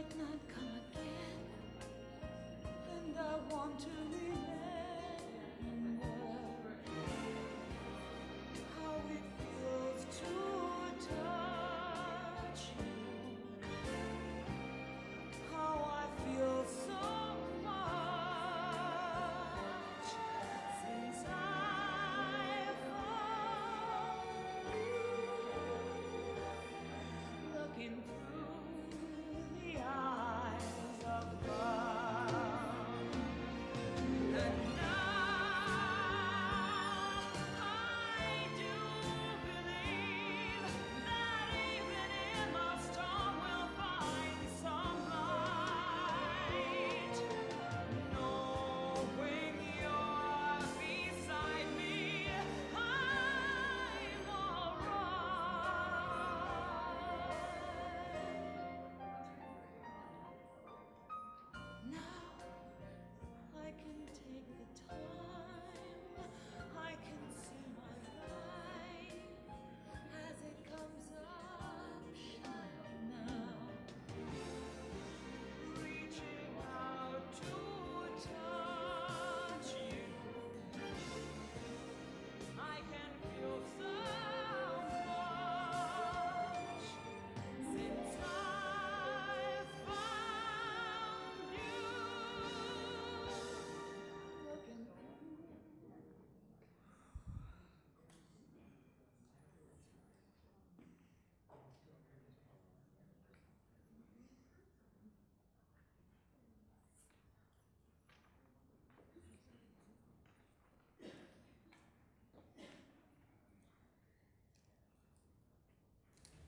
might not come again, and I want to remember how it feels to touch you, how I feel so much since I found you, looking through the eyes of love. And now I do believe that even in the storm we'll find some light. Knowing you're beside me, I'm alright. Now I can take the time, I can see my life as it comes up shining now, reaching out to touch you. I can feel so much since I found you, looking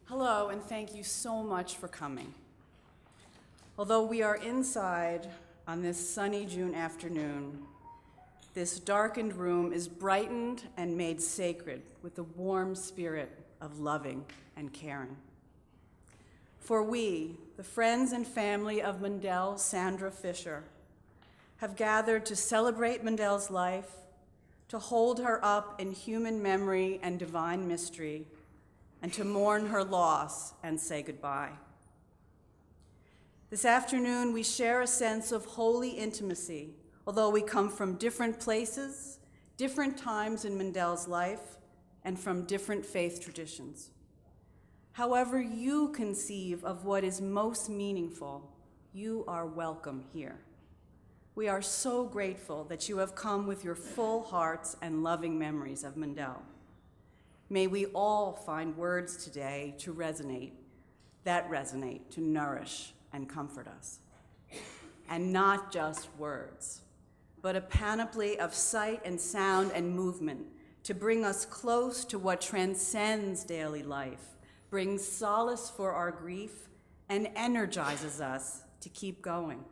Hello, and thank you so much for coming. Although we are inside on this sunny June afternoon, this darkened room is brightened and made sacred with the warm spirit of loving and caring. For we, the friends and family of Mundell Sandra Fisher, have gathered to celebrate Mundell's life, to hold her up in human memory and divine mystery, and to mourn her loss and say goodbye. This afternoon, we share a sense of holy intimacy, although we come from different places, different times in Mundell's life, and from different faith traditions. However you conceive of what is most meaningful, you are welcome here. We are so grateful that you have come with your full hearts and loving memories of Mundell. May we all find words today to resonate, to nourish and comfort us. And not just words, but a panoply of sight and sound and movement to bring us close to what transcends daily life, brings solace for our grief, and energizes us to keep going.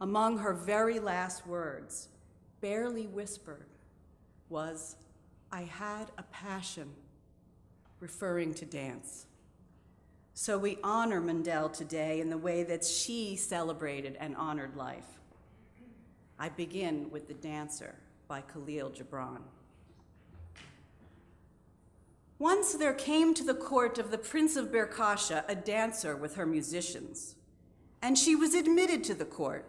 Among her very last words, barely whispered, was, "I had a passion," referring to dance. So we honor Mundell today in the way that she celebrated and honored life. I begin with The Dancer by Khalil Gibran. Once there came to the court of the Prince of Berkasha a dancer with her musicians, and she was admitted to the court,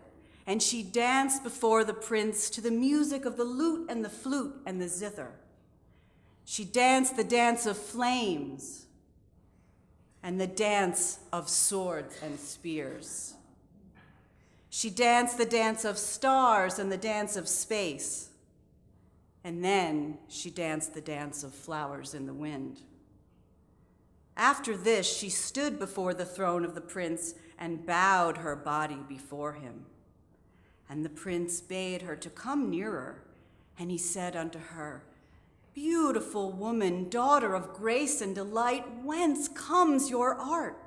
and she danced before the prince to the music of the lute and the flute and the zither. She danced the dance of flames and the dance of swords and spears. She danced the dance of stars and the dance of space. And then she danced the dance of flowers in the wind. After this, she stood before the throne of the prince and bowed her body before him. And the prince bade her to come nearer, and he said unto her, "Beautiful woman, daughter of grace and delight, whence comes your art?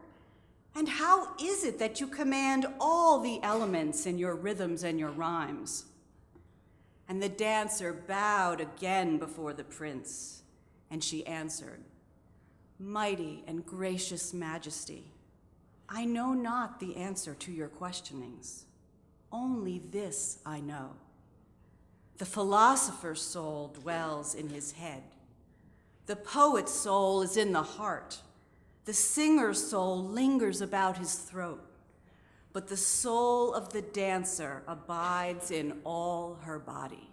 And how is it that you command all the elements in your rhythms and your rhymes?" And the dancer bowed again before the prince, and she answered, "Mighty and gracious majesty, I know not the answer to your questionings. Only this I know. The philosopher's soul dwells in his head. The poet's soul is in the heart. The singer's soul lingers about his throat. but the soul of the dancer abides in all her body.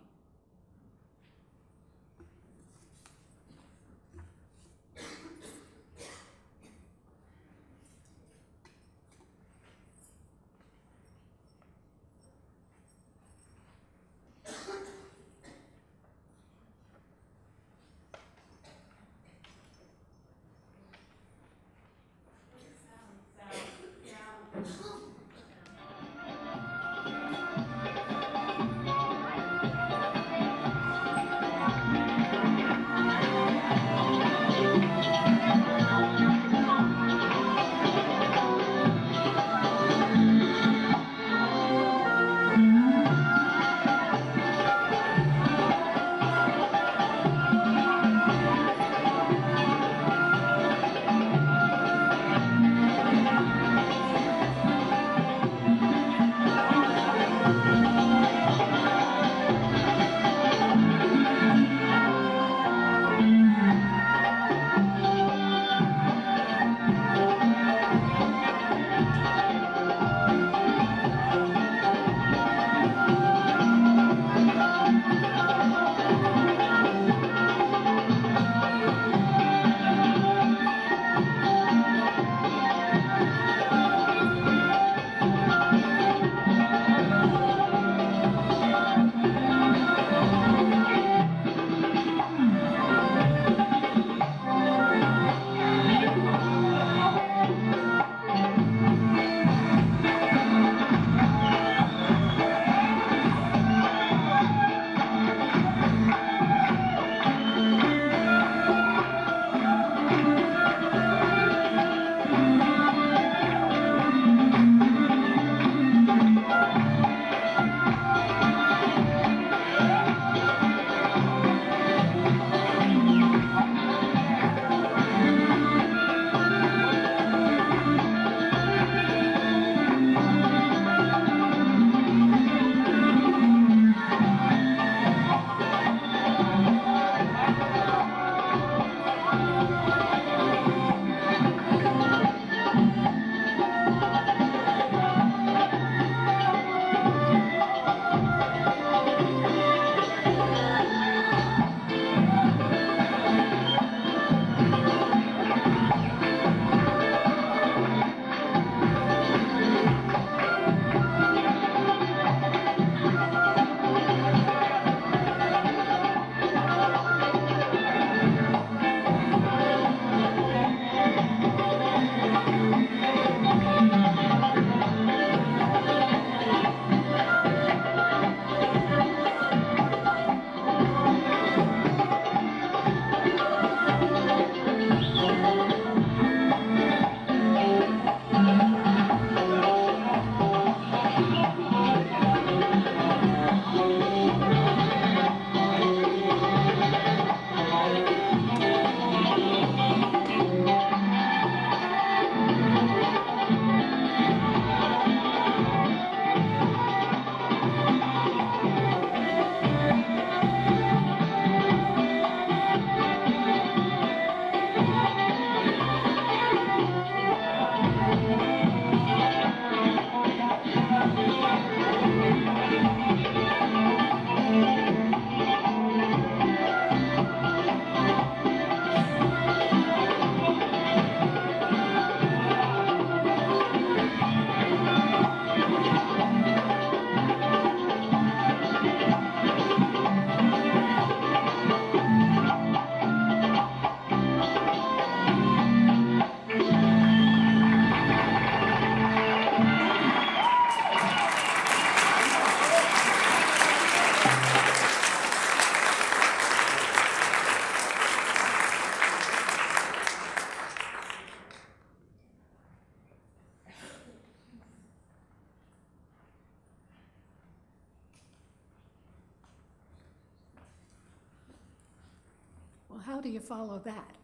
Well, how do you follow that?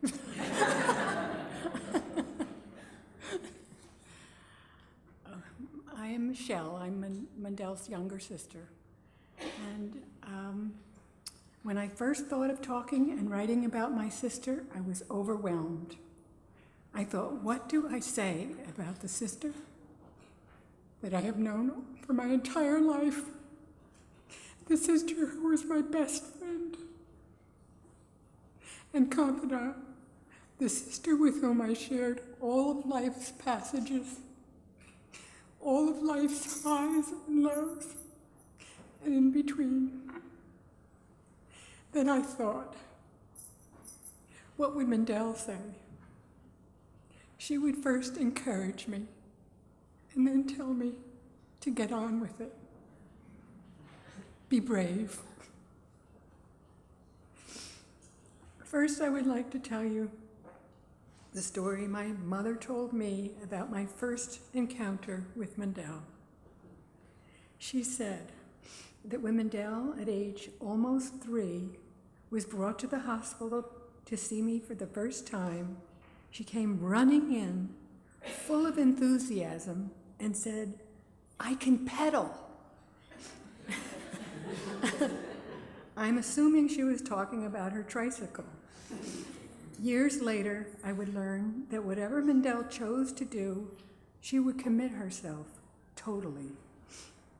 I am Michaele. I'm Mundell's younger sister. And when I first thought of talking and writing about my sister, I was overwhelmed. I thought, what do I say about the sister that I have known for my entire life, the sister who was my best friend and confidant, the sister with whom I shared all of life's passages, all of life's highs and lows, and in between. Then I thought, what would Mundell say? She would first encourage me and then tell me to get on with it. Be brave. First, I would like to tell you the story my mother told me about my first encounter with Mundell. She said that when Mundell, at age almost 3, was brought to the hospital to see me for the first time, she came running in, full of enthusiasm, and said, "I can pedal." I'm assuming she was talking about her tricycle. Years later, I would learn that whatever Mundell chose to do, she would commit herself totally.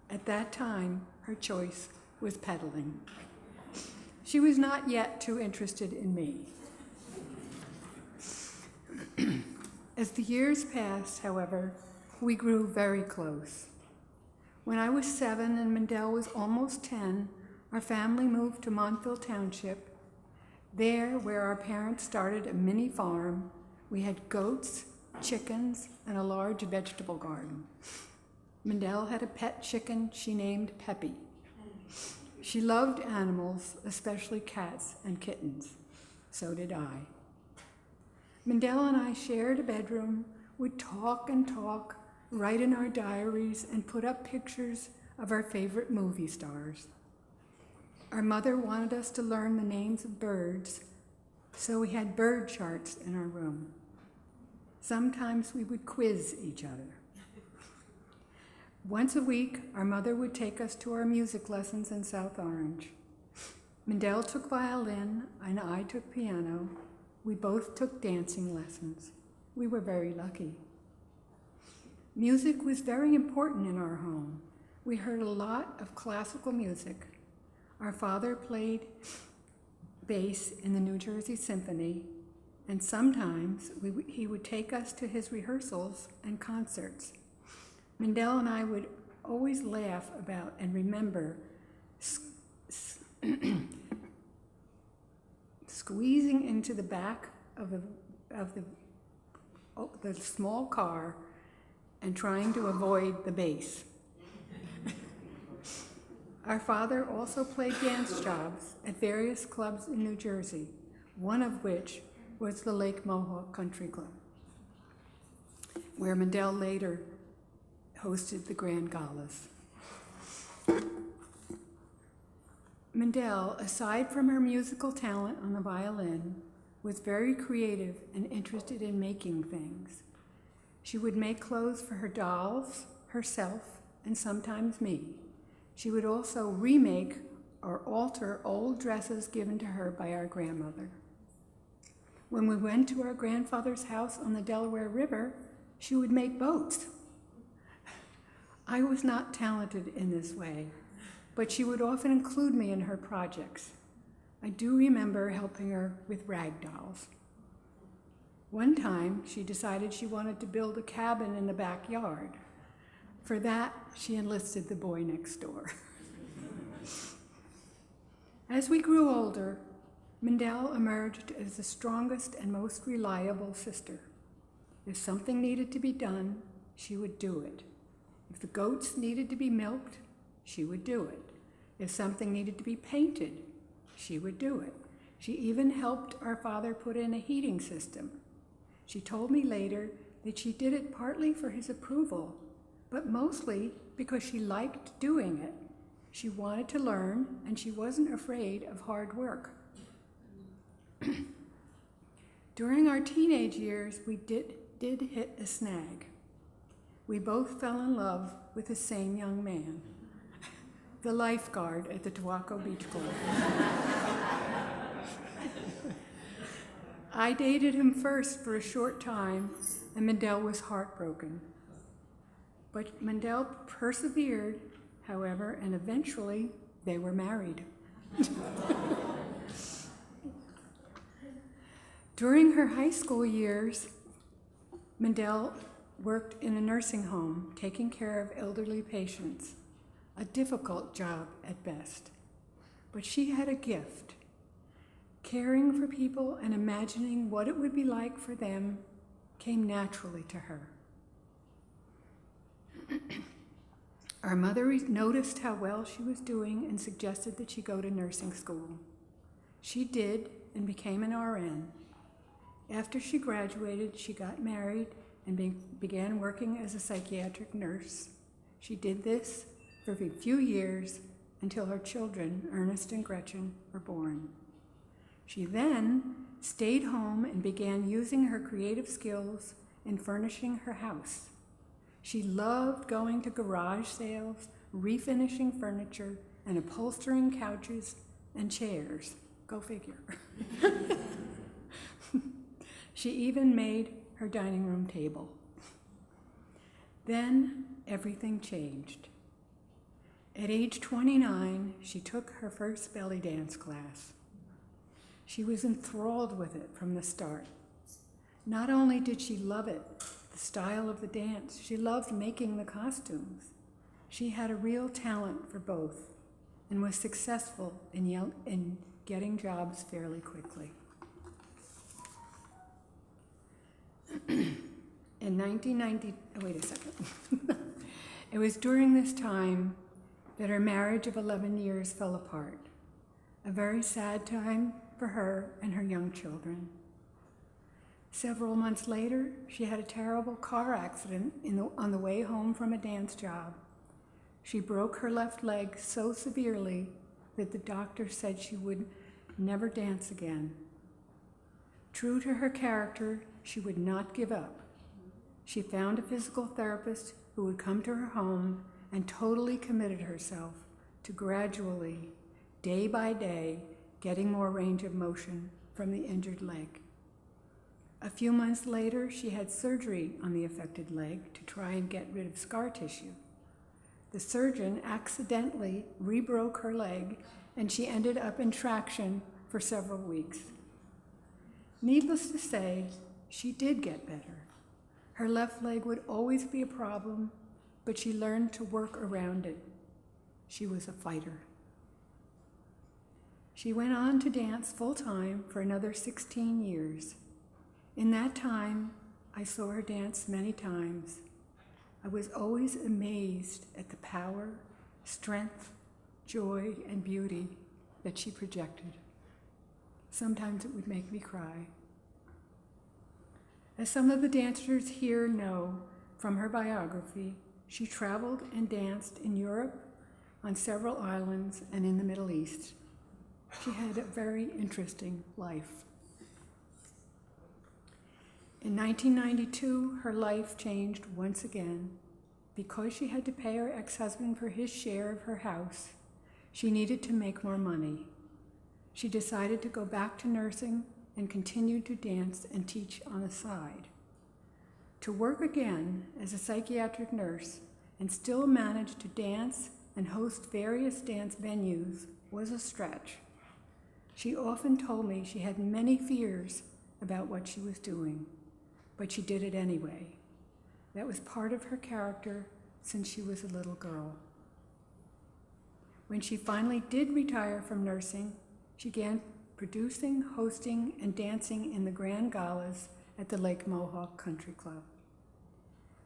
At that time, her choice was pedaling. She was not yet too interested in me. As the years passed, however, we grew very close. When I was 7 and Mundell was almost 10, our family moved to Montville Township. There, where our parents started a mini farm, we had goats, chickens, and a large vegetable garden. Mundell had a pet chicken she named Peppy. She loved animals, especially cats and kittens. So did I. Mundell and I shared a bedroom, would talk and talk, write in our diaries, and put up pictures of our favorite movie stars. Our mother wanted us to learn the names of birds, so we had bird charts in our room. Sometimes we would quiz each other. Once a week, our mother would take us to our music lessons in South Orange. Mundell took violin, and I took piano. We both took dancing lessons. We were very lucky. Music was very important in our home. We heard a lot of classical music. Our father played bass in the New Jersey Symphony, and sometimes he would take us to his rehearsals and concerts. Mundell and I would always laugh about and remember squeezing into the back of the small car and trying to avoid the bass. Our father also played dance jobs at various clubs in New Jersey, one of which was the Lake Mohawk Country Club, where Mundell later hosted the Grand Galas. Mundell, aside from her musical talent on the violin, was very creative and interested in making things. She would make clothes for her dolls, herself, and sometimes me. She would also remake or alter old dresses given to her by our grandmother. When we went to our grandfather's house on the Delaware River, she would make boats. I was not talented in this way, but she would often include me in her projects. I do remember helping her with rag dolls. One time, she decided she wanted to build a cabin in the backyard. For that, she enlisted the boy next door. As we grew older, Mundell emerged as the strongest and most reliable sister. If something needed to be done, she would do it. If the goats needed to be milked, she would do it. If something needed to be painted, she would do it. She even helped our father put in a heating system. She told me later that she did it partly for his approval, but mostly because she liked doing it. She wanted to learn, and she wasn't afraid of hard work. During our teenage years, we did hit a snag. We both fell in love with the same young man, the lifeguard at the Tuaco Beach Club. I dated him first for a short time, and Mundell was heartbroken. But Mundell persevered, however, and eventually they were married. During her high school years, Mundell worked in a nursing home, taking care of elderly patients, a difficult job at best. But she had a gift. Caring for people and imagining what it would be like for them came naturally to her. Our mother noticed how well she was doing and suggested that she go to nursing school. She did and became an RN. After she graduated, she got married and began working as a psychiatric nurse. She did this for a few years until her children, Ernest and Gretchen, were born. She then stayed home and began using her creative skills in furnishing her house. She loved going to garage sales, refinishing furniture, and upholstering couches and chairs. Go figure. She even made her dining room table. Then everything changed. At age 29, she took her first belly dance class. She was enthralled with it from the start. Not only did she love it, the style of the dance, she loved making the costumes. She had a real talent for both and was successful in getting jobs fairly quickly. In 1990, wait a second. It was during this time that her marriage of 11 years fell apart. A very sad time for her and her young children. Several months later, she had a terrible car accident on the way home from a dance job. She broke her left leg so severely that the doctor said she would never dance again. True to her character, she would not give up. She found a physical therapist who would come to her home and totally committed herself to gradually, day by day, getting more range of motion from the injured leg. A few months later, she had surgery on the affected leg to try and get rid of scar tissue. The surgeon accidentally rebroke her leg, and she ended up in traction for several weeks. Needless to say, she did get better. Her left leg would always be a problem, but she learned to work around it. She was a fighter. She went on to dance full-time for another 16 years. In that time, I saw her dance many times. I was always amazed at the power, strength, joy, and beauty that she projected. Sometimes it would make me cry. As some of the dancers here know from her biography, she traveled and danced in Europe, on several islands, and in the Middle East. She had a very interesting life. In 1992, her life changed once again. Because she had to pay her ex-husband for his share of her house, she needed to make more money. She decided to go back to nursing and continued to dance and teach on the side. To work again as a psychiatric nurse and still manage to dance and host various dance venues was a stretch. She often told me she had many fears about what she was doing, but she did it anyway. That was part of her character since she was a little girl. When she finally did retire from nursing, she began producing, hosting, and dancing in the grand galas at the Lake Mohawk Country Club.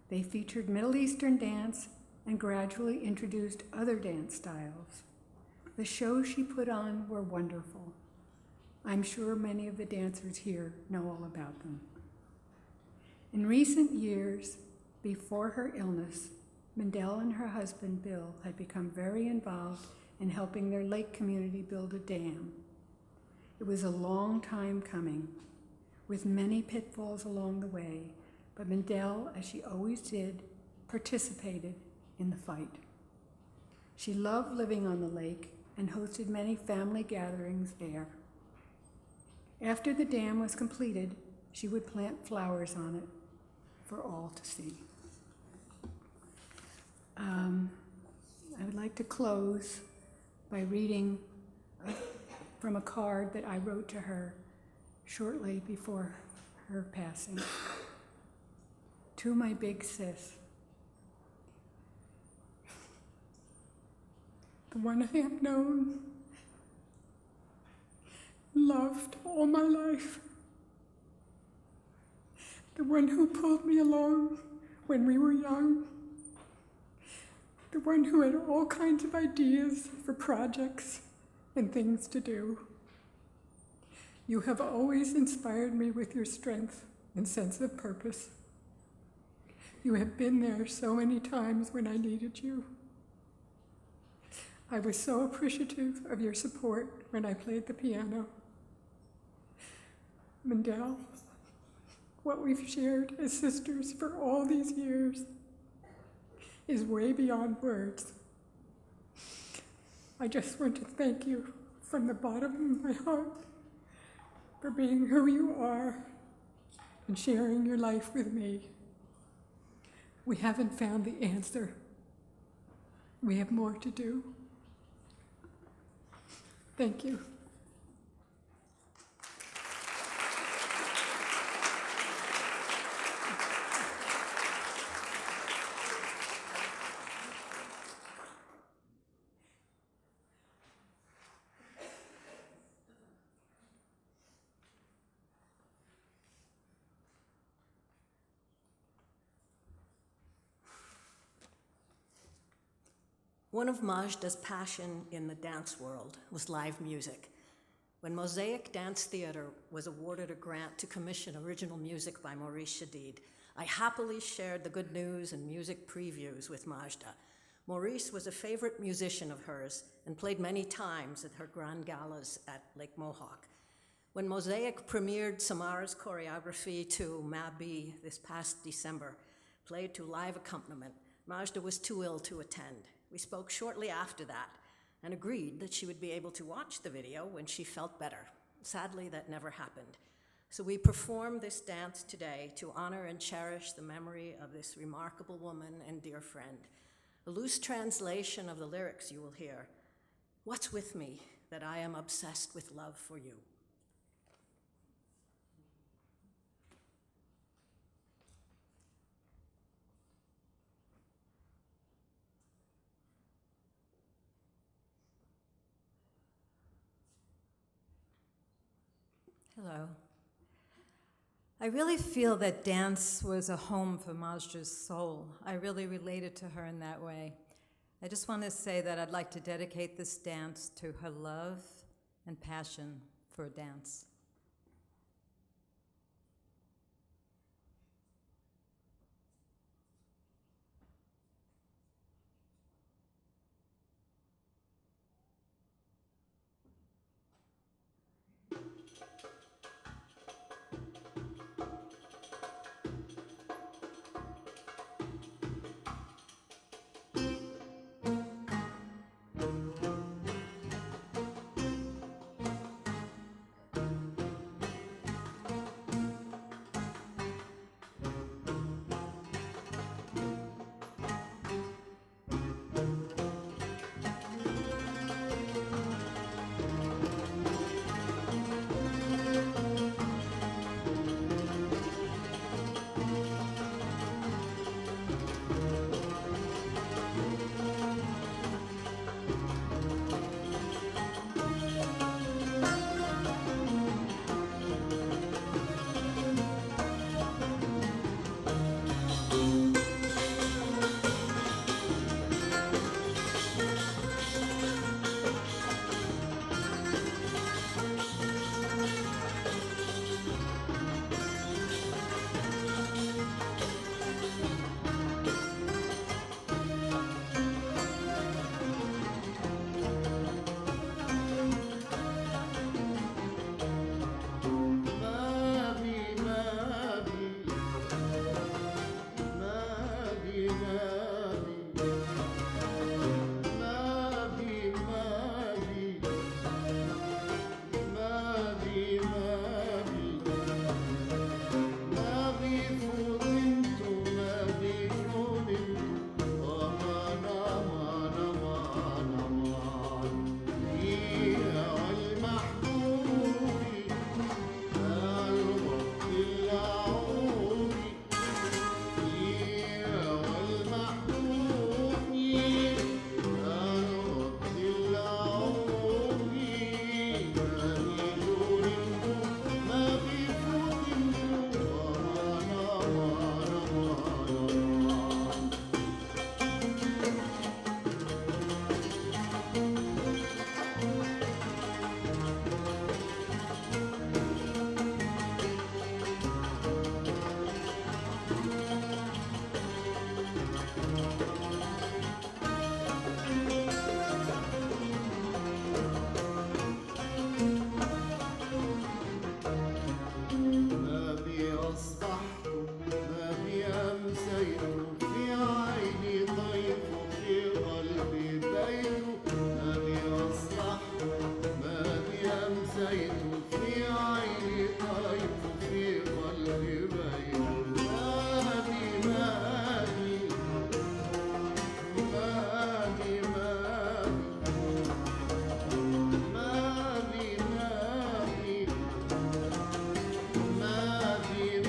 They featured Middle Eastern dance and gradually introduced other dance styles. The shows she put on were wonderful. I'm sure many of the dancers here know all about them. In recent years, before her illness, Mundell and her husband, Bill, had become very involved in helping their lake community build a dam. It was a long time coming, with many pitfalls along the way, but Mundell, as she always did, participated in the fight. She loved living on the lake and hosted many family gatherings there. After the dam was completed, she would plant flowers on it for all to see. I would like to close by reading from a card that I wrote to her shortly before her passing. To my big sis, the one I have known, loved all my life, the one who pulled me along when we were young, the one who had all kinds of ideas for projects and things to do. You have always inspired me with your strength and sense of purpose. You have been there so many times when I needed you. I was so appreciative of your support when I played the piano. Mundell, what we've shared as sisters for all these years is way beyond words. I just want to thank you from the bottom of my heart for being who you are and sharing your life with me. We haven't found the answer. We have more to do. Thank you. One of Majda's passion in the dance world was live music. When Mosaic Dance Theatre was awarded a grant to commission original music by Maurice Shadid, I happily shared the good news and music previews with Majda. Maurice was a favorite musician of hers and played many times at her grand galas at Lake Mohawk. When Mosaic premiered Samara's choreography to Mabi this past December, played to live accompaniment, Majda was too ill to attend. We spoke shortly after that and agreed that she would be able to watch the video when she felt better. Sadly, that never happened. So we perform this dance today to honor and cherish the memory of this remarkable woman and dear friend. A loose translation of the lyrics you will hear. What's with me that I am obsessed with love for you? Hello. I really feel that dance was a home for Majda's soul. I really related to her in that way. I just want to say that I'd like to dedicate this dance to her love and passion for dance. أصبحت ما بي أمسيت في عيني طيف في قلبي بيت ما بي أصبحت ما بي أمسيت في عيني طيف في قلبي بيت ما بي ما بي ما بي ما بي ما بي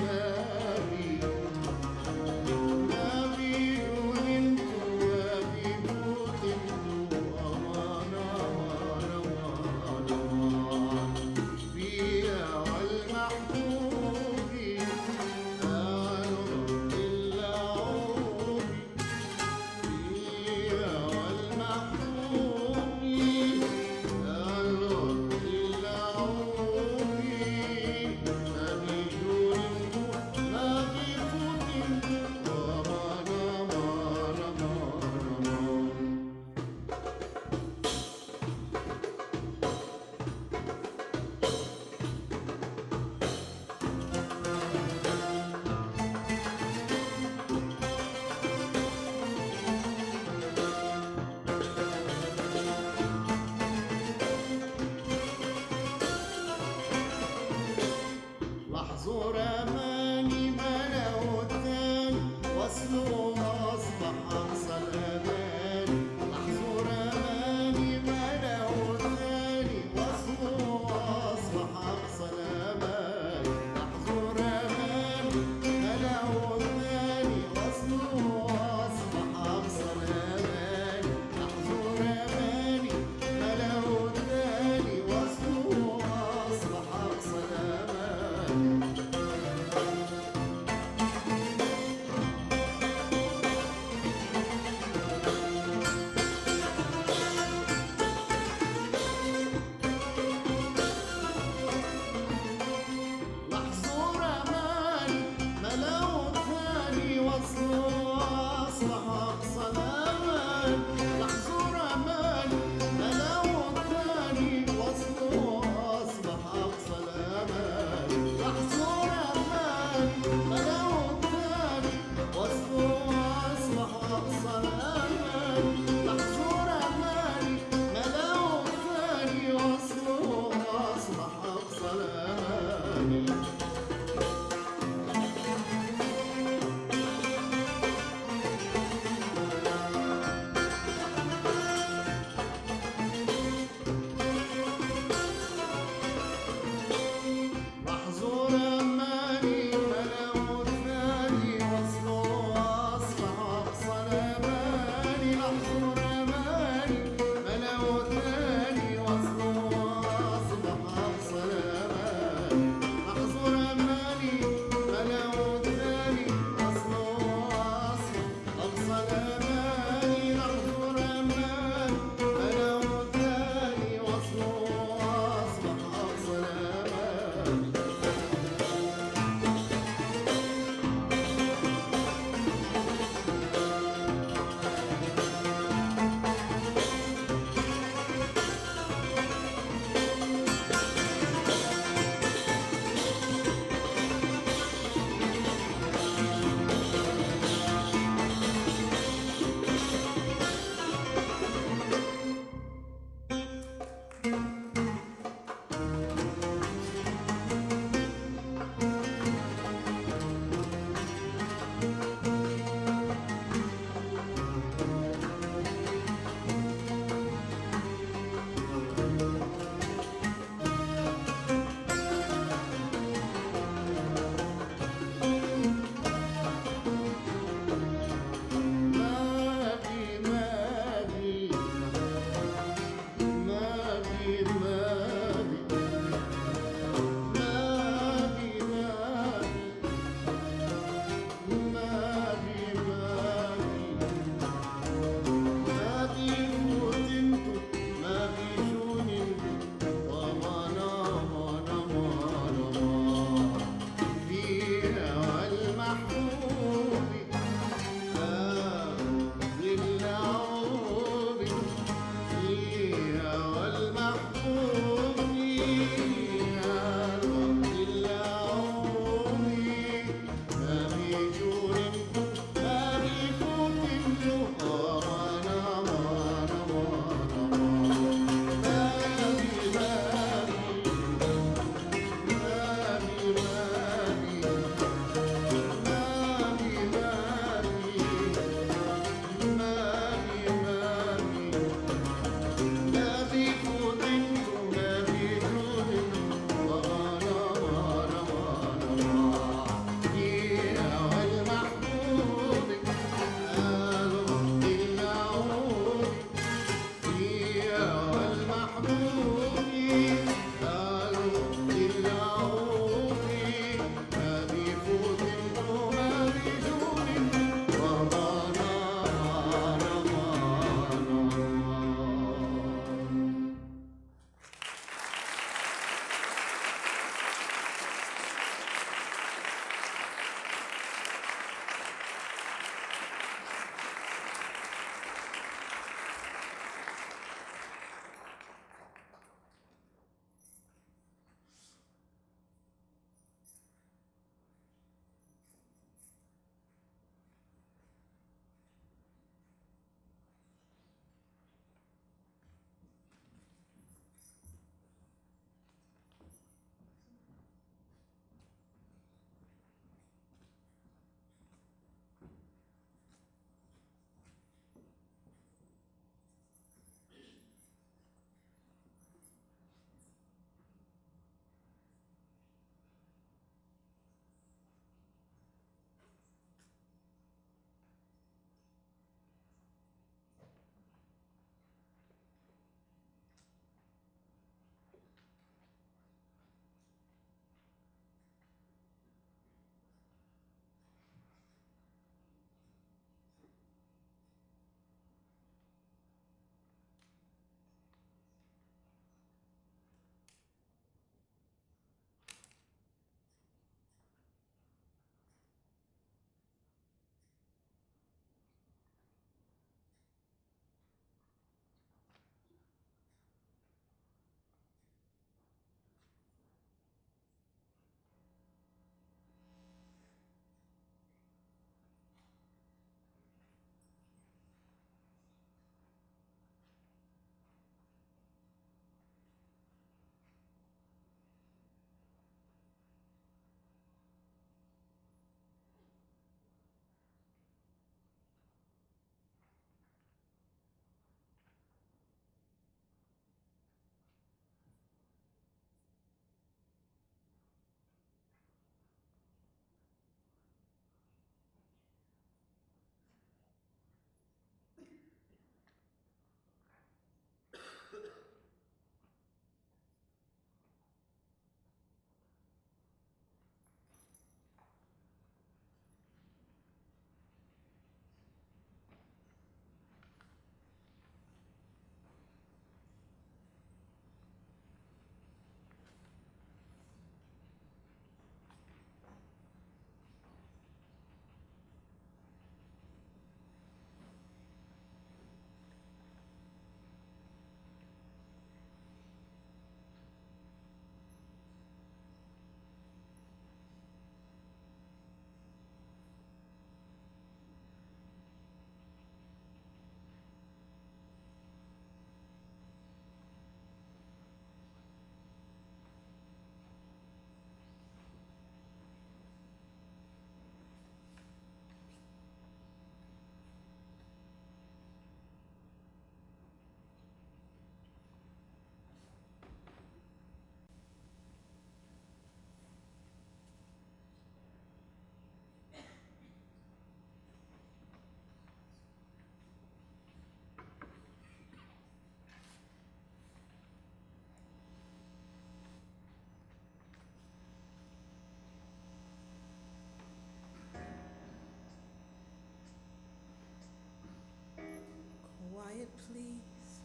Quiet, please.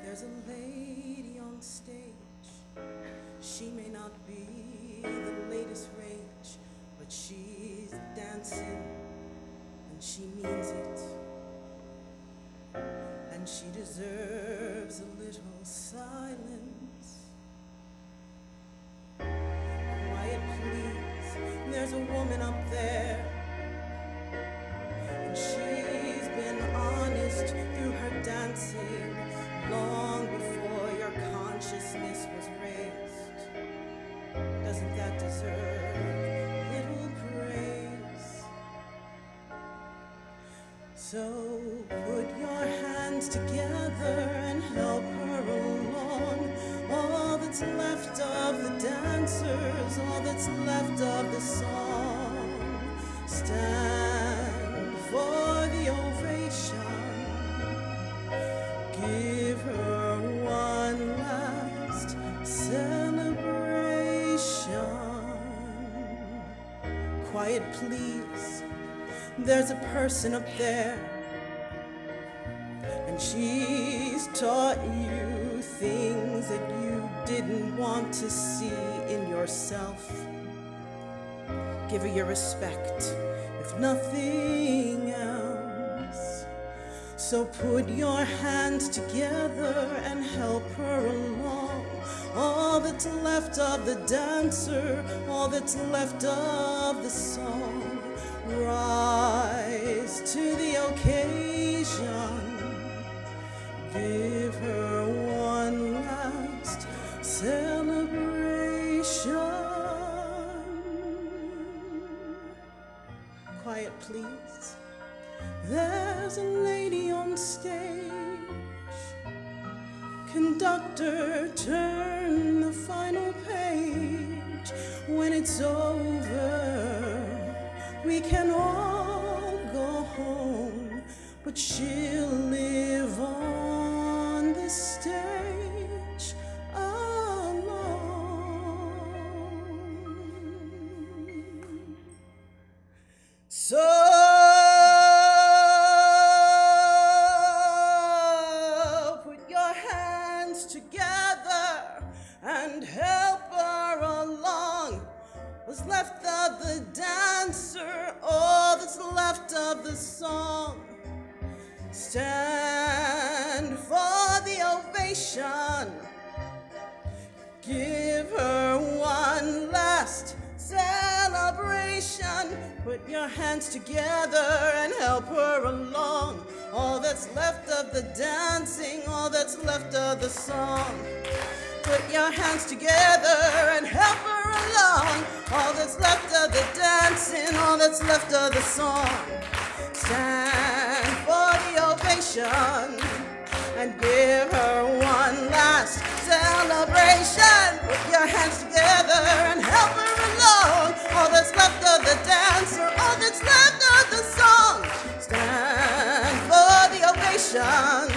There's a lady on stage. She may not be the latest rage, but she's dancing, and she means it. And she deserves a little silence. Quiet, please. There's a woman up there, and she's been honest through her dancing long before your consciousness was raised. Doesn't that deserve little praise? So put your hands together and help her along. All that's left of the dancers, all that's left of the song. Stand for the ovation. Give her one last celebration. Quiet, please. There's a person up there, and she's taught you things that you didn't want to see in yourself. Give her your respect, if nothing else. So put your hands together and help her along. All that's left of the dancer, all that's left of the song. Rise to the occasion. Give her one last celebration. Quiet, please. There's a lady on stage. Conductor, turn the final page. When it's over, we can all go home, but she'll live on the stage alone. So put your hands together and help her along. What's left of the dancer, all that's left of the song. Stand for the ovation. Give her one last celebration. Put your hands together and help her along. All that's left of the dancing, all that's left of the song. Put your hands together and help her along. All that's left of the dancing, all that's left of the song. Stand for the ovation and give her one last celebration. Put your hands together and help her along. All that's left of the dancer, all that's left of the song. Stand for the ovation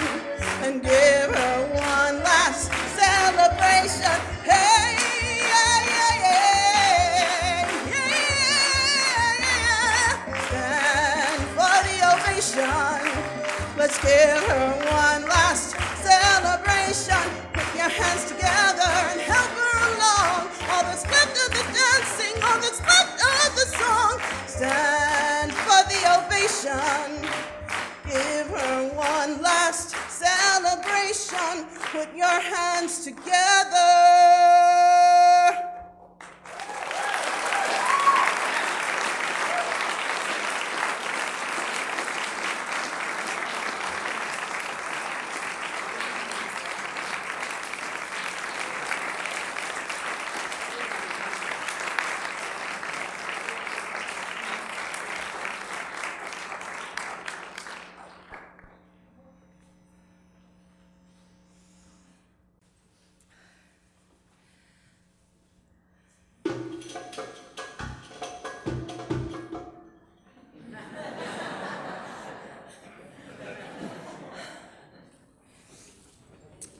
and give her one last celebration. Hey, yeah, yeah, yeah, yeah, yeah. Stand for the ovation. Let's give her one last celebration. Put your hands together and help her along. All that's left of the dancing, all that's left of the song. Stand for the ovation. Give her one last celebration. Put your hands together.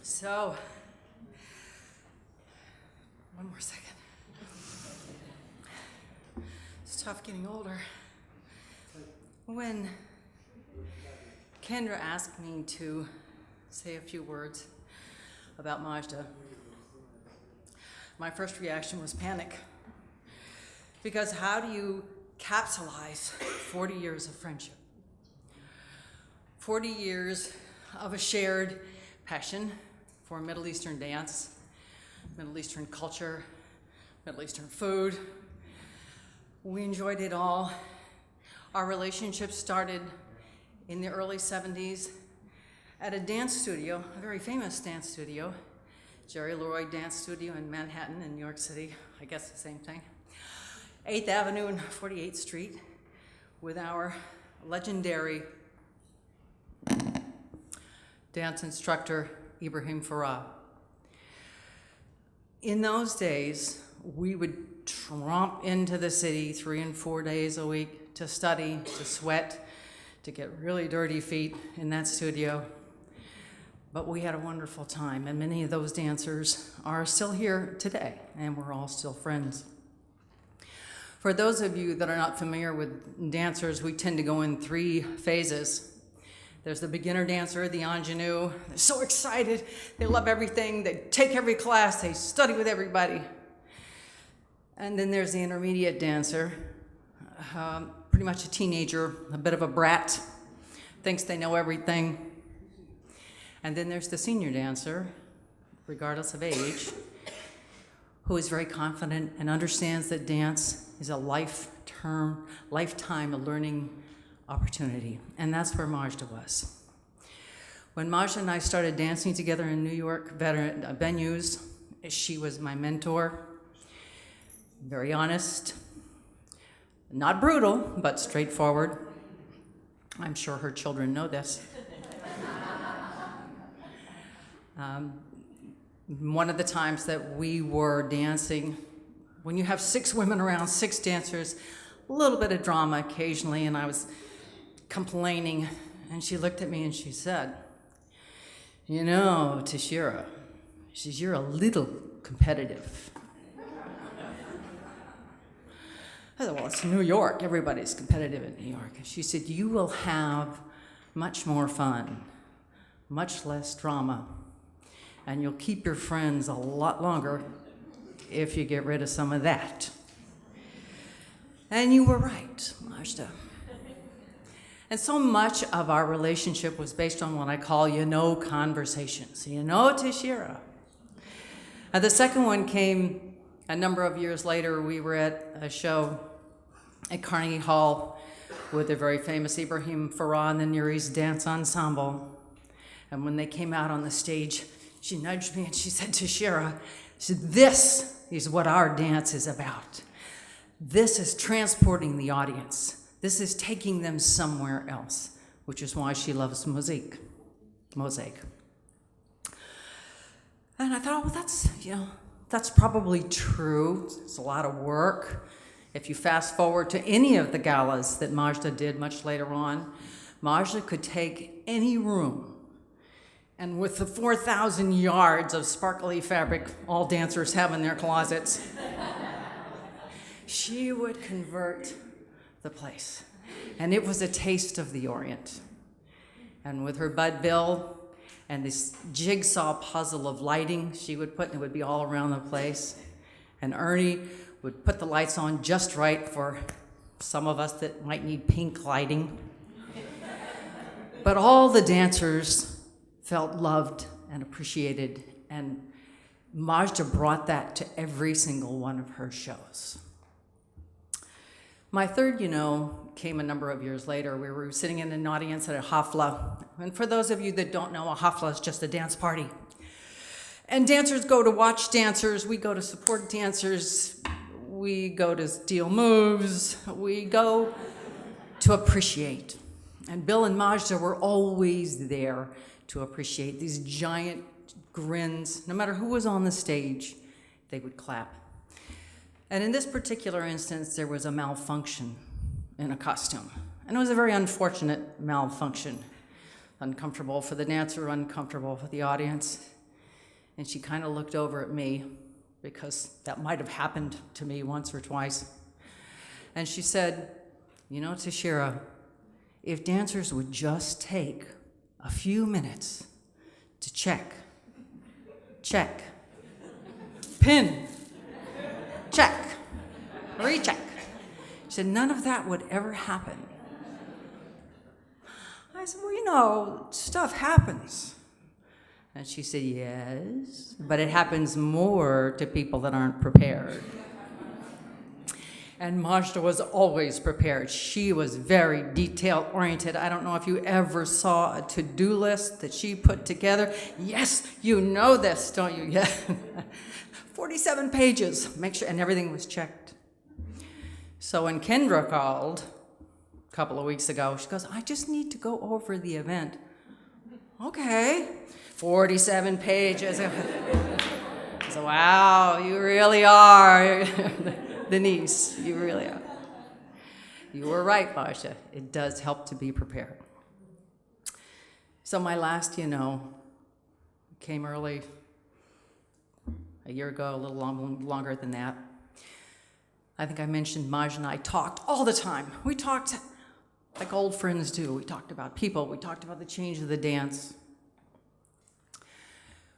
So, one more second. It's tough getting older. When Kendra asked me to say a few words about Majda. My first reaction was panic. Because how do you capsulize 40 years of friendship? 40 years of a shared passion for Middle Eastern dance, Middle Eastern culture, Middle Eastern food. We enjoyed it all. Our relationship started in the early 70s at a dance studio, a very famous dance studio, Jerry Leroy Dance Studio in Manhattan in New York City, I guess the same thing. 8th Avenue and 48th Street with our legendary dance instructor, Ibrahim Farah. In those days, we would tromp into the city 3 and 4 days a week to study, to sweat, to get really dirty feet in that studio. But we had a wonderful time, and many of those dancers are still here today, and we're all still friends. For those of you that are not familiar with dancers, we tend to go in 3 phases. There's the beginner dancer, the ingenue. They're so excited. They love everything. They take every class. They study with everybody. And then there's the intermediate dancer, pretty much a teenager, a bit of a brat, thinks they know everything. And then there's the senior dancer, regardless of age, who is very confident and understands that dance is a lifetime learning opportunity. And that's where Majda was. When Majda and I started dancing together in New York venues, she was my mentor, very honest, not brutal, but straightforward. I'm sure her children know this. One of the times that we were dancing, when you have 6 women around, 6 dancers, a little bit of drama occasionally, and I was complaining, and she looked at me and she said, "You know, Tashira," she says, "you're a little competitive." I said, "Well, it's New York. Everybody's competitive in New York." And she said, "You will have much more fun, much less drama, and you'll keep your friends a lot longer if you get rid of some of that." And you were right, Majda. And so much of our relationship was based on what I call conversations. Tashira. And the second one came a number of years later. We were at a show at Carnegie Hall with the very famous Ibrahim Farah and the Near East Dance Ensemble. And when they came out on the stage, she nudged me and she said, "Tashira," she said, "this is what our dance is about. This is transporting the audience. This is taking them somewhere else," which is why she loves Mosaic. And I thought, well, that's probably true. It's a lot of work. If you fast forward to any of the galas that Majda did much later on, Majda could take any room, and with the 4,000 yards of sparkly fabric all dancers have in their closets, she would convert the place. And it was a taste of the Orient. And with her bud bill and this jigsaw puzzle of lighting she would put, and it would be all around the place. And Ernie would put the lights on just right for some of us that might need pink lighting. But all the dancers felt loved and appreciated, and Majda brought that to every single one of her shows. My third came a number of years later. We were sitting in an audience at a hafla. And for those of you that don't know, a hafla is just a dance party. And dancers go to watch dancers. We go to support dancers. We go to steal moves. We go to appreciate. And Bill and Majda were always there to appreciate these giant grins. No matter who was on the stage, they would clap. And in this particular instance, there was a malfunction in a costume. And it was a very unfortunate malfunction. Uncomfortable for the dancer, uncomfortable for the audience. And she kind of looked over at me, because that might have happened to me once or twice. And she said, "Tashira, if dancers would just take a few minutes to check, pin, check, recheck. She said, none of that would ever happen. I said, well, you know, stuff happens. And she said, yes, but it happens more to people that aren't prepared. And Majda was always prepared. She was very detail-oriented. I don't know if you ever saw a to-do list that she put together. Yes, you know this, don't you? Yeah. 47 pages, make sure, and everything was checked. So when Kendra called a couple of weeks ago, she goes, I just need to go over the event. Okay, 47 pages. So, wow, you really are the niece. You really are. You were right, Basha. It does help to be prepared. So my last, came early, a year ago, a little longer than that. I think I mentioned Maj and I talked all the time. We talked like old friends do. We talked about people. We talked about the change of the dance.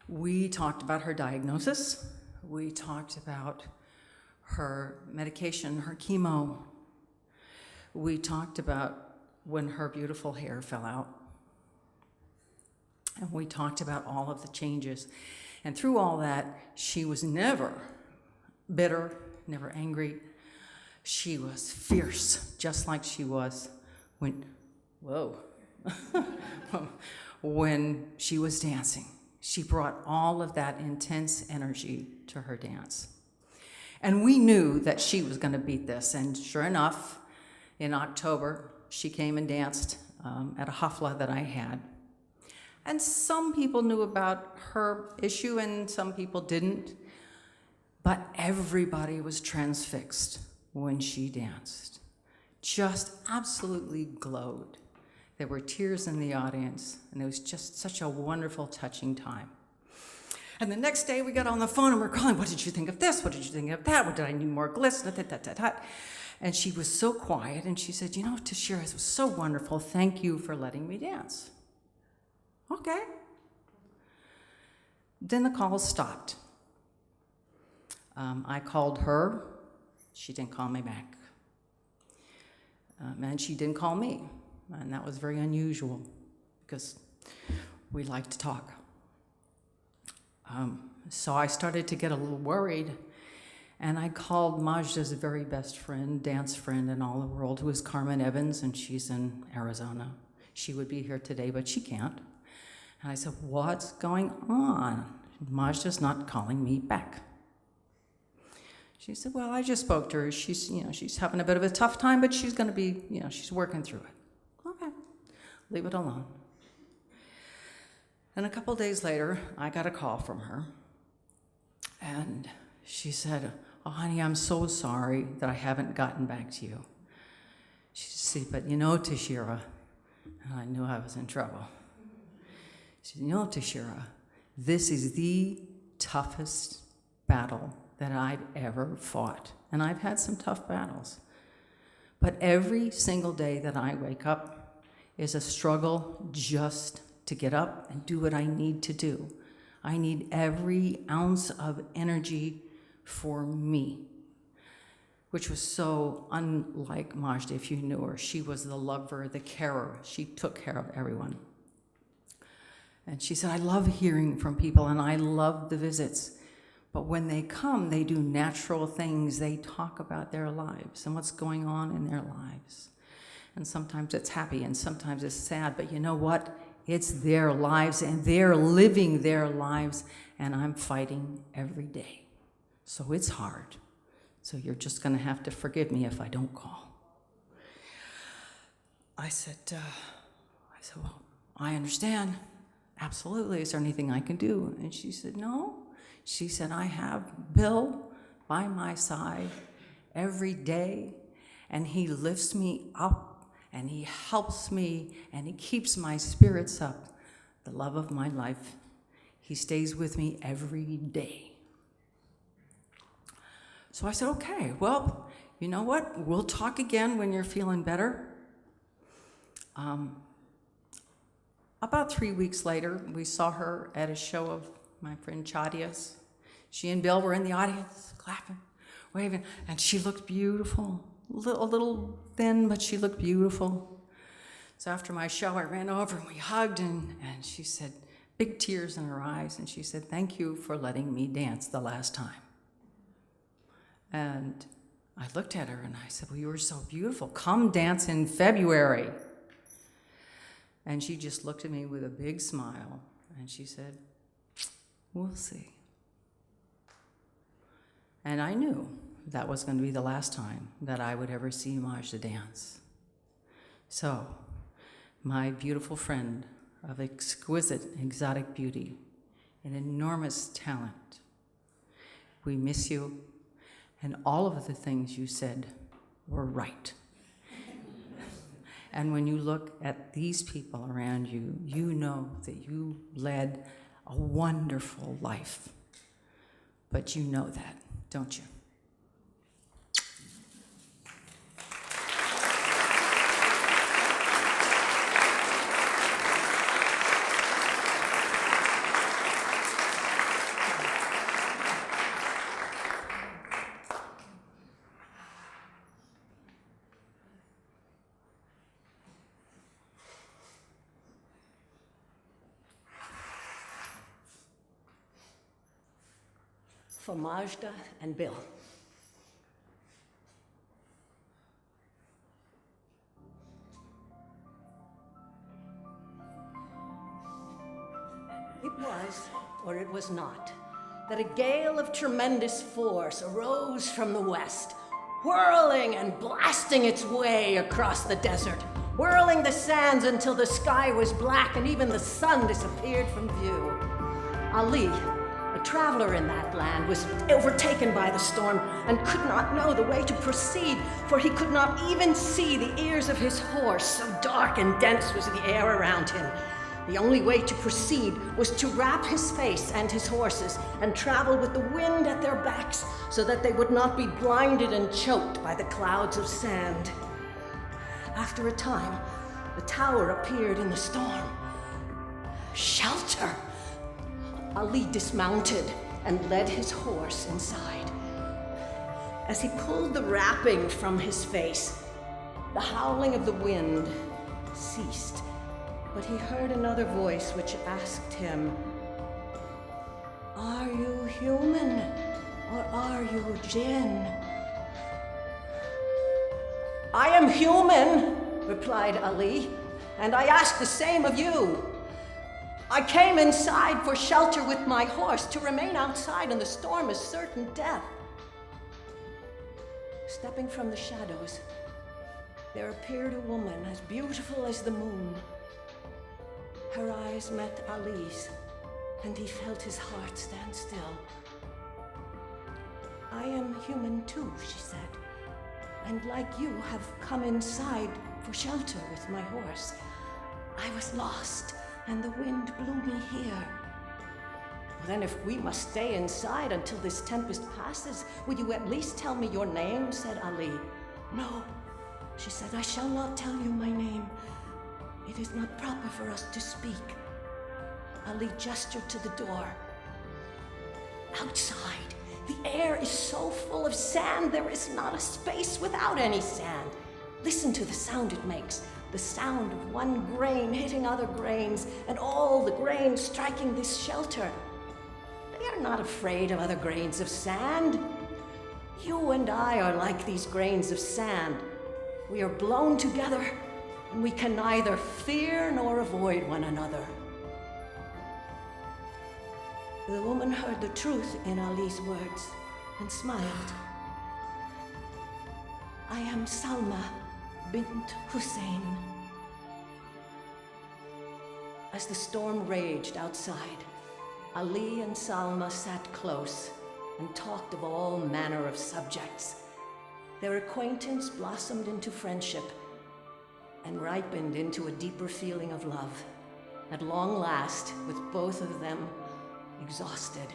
We talked about her diagnosis. We talked about her medication, her chemo. We talked about when her beautiful hair fell out. And we talked about all of the changes. And through all that, she was never bitter, never angry. She was fierce, just like she was when she was dancing. She brought all of that intense energy to her dance. And we knew that she was going to beat this. And sure enough, in October, she came and danced at a hafla that I had. And some people knew about her issue and some people didn't. But everybody was transfixed when she danced. Just absolutely glowed. There were tears in the audience, and it was just such a wonderful, touching time. And the next day we got on the phone and we're calling, what did you think of this? What did you think of that? What did I need more gliss? And she was so quiet, and she said, Tashira, it was so wonderful. Thank you for letting me dance. Okay. Then the calls stopped. I called her. She didn't call me back. And she didn't call me. And that was very unusual because we like to talk. So I started to get a little worried, and I called Majda's very best friend, dance friend in all the world, who is Carmen Evans, and she's in Arizona. She would be here today, but she can't. And I said, what's going on? Majda's not calling me back. She said, well, I just spoke to her. She's having a bit of a tough time, but she's going to be, she's working through it. Okay, leave it alone. And a couple days later, I got a call from her. And she said, oh, honey, I'm so sorry that I haven't gotten back to you. She said, but Tashira, and I knew I was in trouble. She said, Tashira, this is the toughest battle that I've ever fought. And I've had some tough battles. But every single day that I wake up is a struggle just to get up and do what I need to do. I need every ounce of energy for me, which was so unlike Majda, if you knew her. She was the lover, the carer. She took care of everyone. And she said, I love hearing from people, and I love the visits. But when they come, they do natural things. They talk about their lives and what's going on in their lives. And sometimes it's happy, and sometimes it's sad. But you know what? It's their lives, and they're living their lives, and I'm fighting every day. So it's hard. So you're just going to have to forgive me if I don't call. I said, well, I understand. Absolutely. Is there anything I can do? And she said, no. She said, I have Bill by my side every day, and he lifts me up, and he helps me, and he keeps my spirits up. The love of my life. He stays with me every day. So I said, okay, well, you know what? We'll talk again when you're feeling better. About 3 weeks later, we saw her at a show of my friend Chadia's. She and Bill were in the audience, clapping, waving, and she looked beautiful. A little thin, but she looked beautiful. So after my show, I ran over and we hugged, and she said, big tears in her eyes, and she said, "Thank you for letting me dance the last time." And I looked at her and I said, "Well, you were so beautiful. Come dance in February." And she just looked at me with a big smile, and she said, "We'll see." And I knew that was going to be the last time that I would ever see Majda dance. So, my beautiful friend of exquisite, exotic beauty and enormous talent, we miss you, and all of the things you said were right. And when you look at these people around you, you know that you led a wonderful life. But you know that, don't you? For Majda and Bill. It was, or it was not, that a gale of tremendous force arose from the west, whirling and blasting its way across the desert, whirling the sands until the sky was black and even the sun disappeared from view. Ali, a traveler in that land, was overtaken by the storm and could not know the way to proceed, for he could not even see the ears of his horse, so dark and dense was the air around him. The only way to proceed was to wrap his face and his horses and travel with the wind at their backs so that they would not be blinded and choked by the clouds of sand. After a time, the tower appeared in the storm. Shelter! Ali dismounted and led his horse inside. As he pulled the wrapping from his face, the howling of the wind ceased, but he heard another voice which asked him, "Are you human or are you jinn?" "I am human," replied Ali, "and I ask the same of you. I came inside for shelter with my horse. To remain outside in the storm is certain death." Stepping from the shadows, there appeared a woman as beautiful as the moon. Her eyes met Ali's, and he felt his heart stand still. "I am human too," she said, "and like you have come inside for shelter with my horse. I was lost, and the wind blew me here." "Well, then if we must stay inside until this tempest passes, will you at least tell me your name?" said Ali. "No," she said, "I shall not tell you my name. It is not proper for us to speak." Ali gestured to the door. "Outside, the air is so full of sand, there is not a space without any sand. Listen to the sound it makes. The sound of one grain hitting other grains, and all the grains striking this shelter. They are not afraid of other grains of sand. You and I are like these grains of sand. We are blown together, and we can neither fear nor avoid one another." The woman heard the truth in Ali's words and smiled. "I am Salma bint Hussein." As the storm raged outside, Ali and Salma sat close and talked of all manner of subjects. Their acquaintance blossomed into friendship and ripened into a deeper feeling of love. At long last, with both of them exhausted,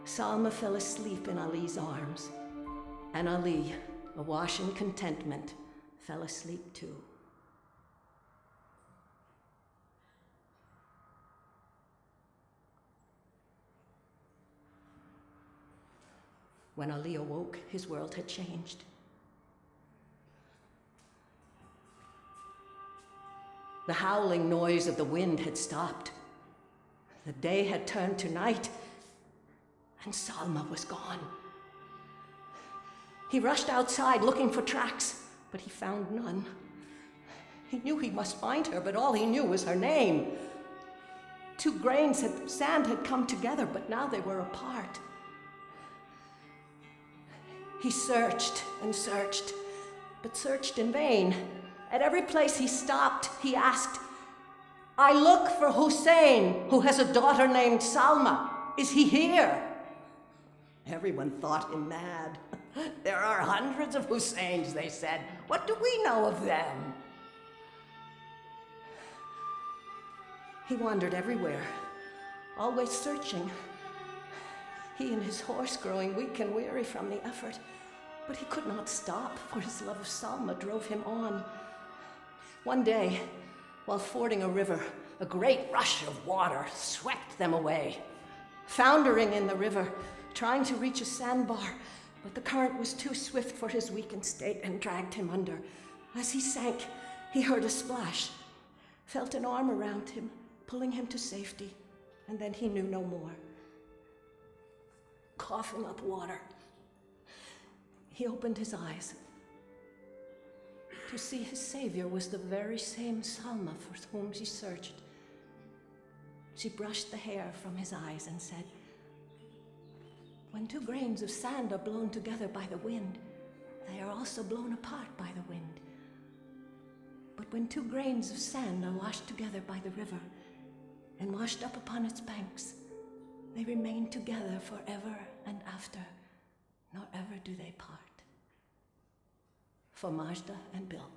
Salma fell asleep in Ali's arms, and Ali, awash in contentment, fell asleep too. When Ali awoke, his world had changed. The howling noise of the wind had stopped. The day had turned to night, and Salma was gone. He rushed outside looking for tracks, but he found none. He knew he must find her, but all he knew was her name. 2 grains of sand had come together, but now they were apart. He searched and searched, but searched in vain. At every place he stopped, he asked, "I look for Hussein, who has a daughter named Salma. Is he here?" Everyone thought him mad. "There are hundreds of Husseins," they said. "What do we know of them?" He wandered everywhere, always searching. He and his horse growing weak and weary from the effort, but he could not stop, for his love of Salma drove him on. One day, while fording a river, a great rush of water swept them away. Foundering in the river, trying to reach a sandbar, but the current was too swift for his weakened state and dragged him under. As he sank, he heard a splash, felt an arm around him, pulling him to safety, and then he knew no more. Coughing up water, he opened his eyes to see his savior was the very same Salma for whom she searched. She brushed the hair from his eyes and said, "When 2 grains of sand are blown together by the wind, they are also blown apart by the wind. But when 2 grains of sand are washed together by the river and washed up upon its banks, they remain together forever and after, nor ever do they part." For Majda and Bill.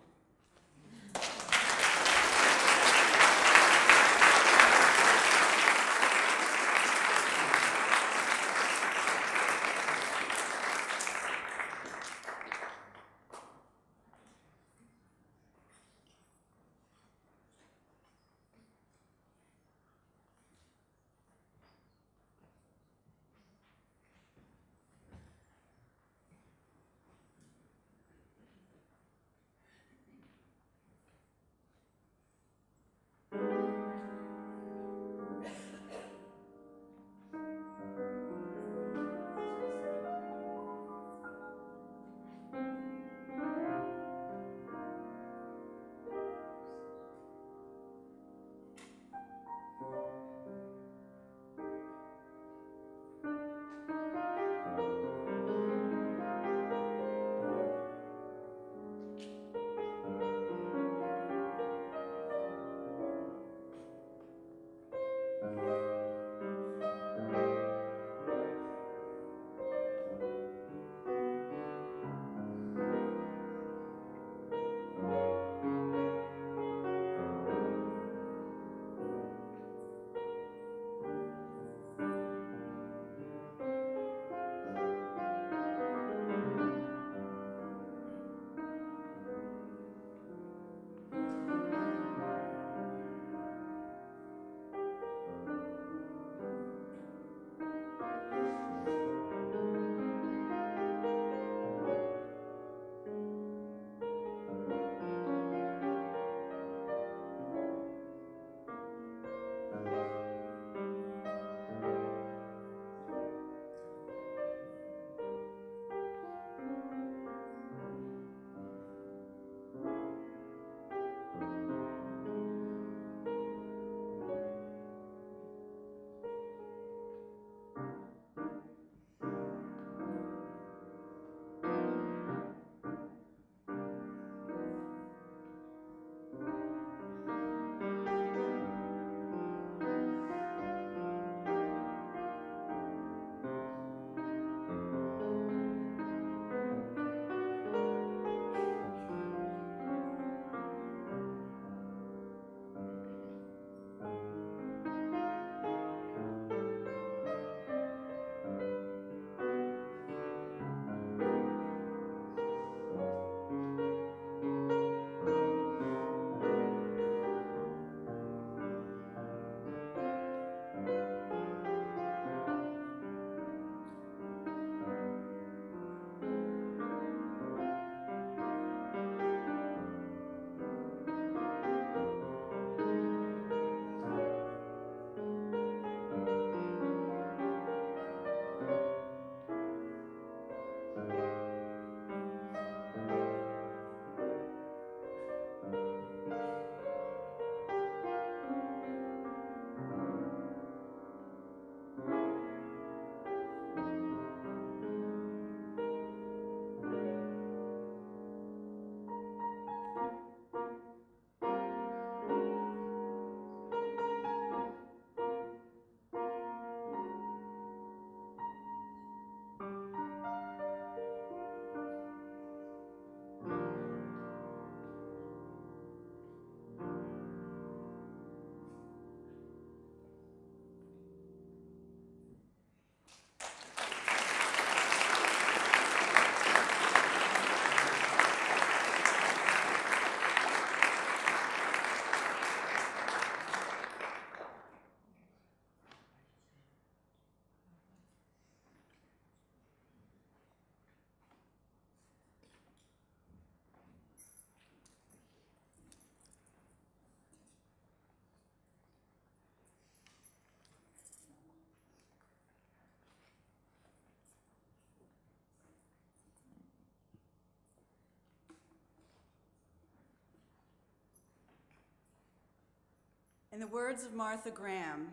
In the words of Martha Graham,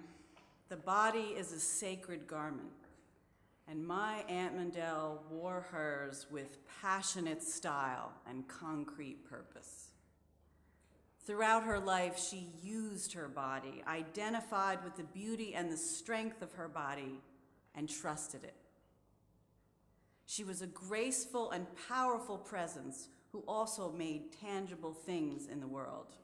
the body is a sacred garment, and my Aunt Mundell wore hers with passionate style and concrete purpose. Throughout her life, she used her body, identified with the beauty and the strength of her body, and trusted it. She was a graceful and powerful presence who also made tangible things in the world.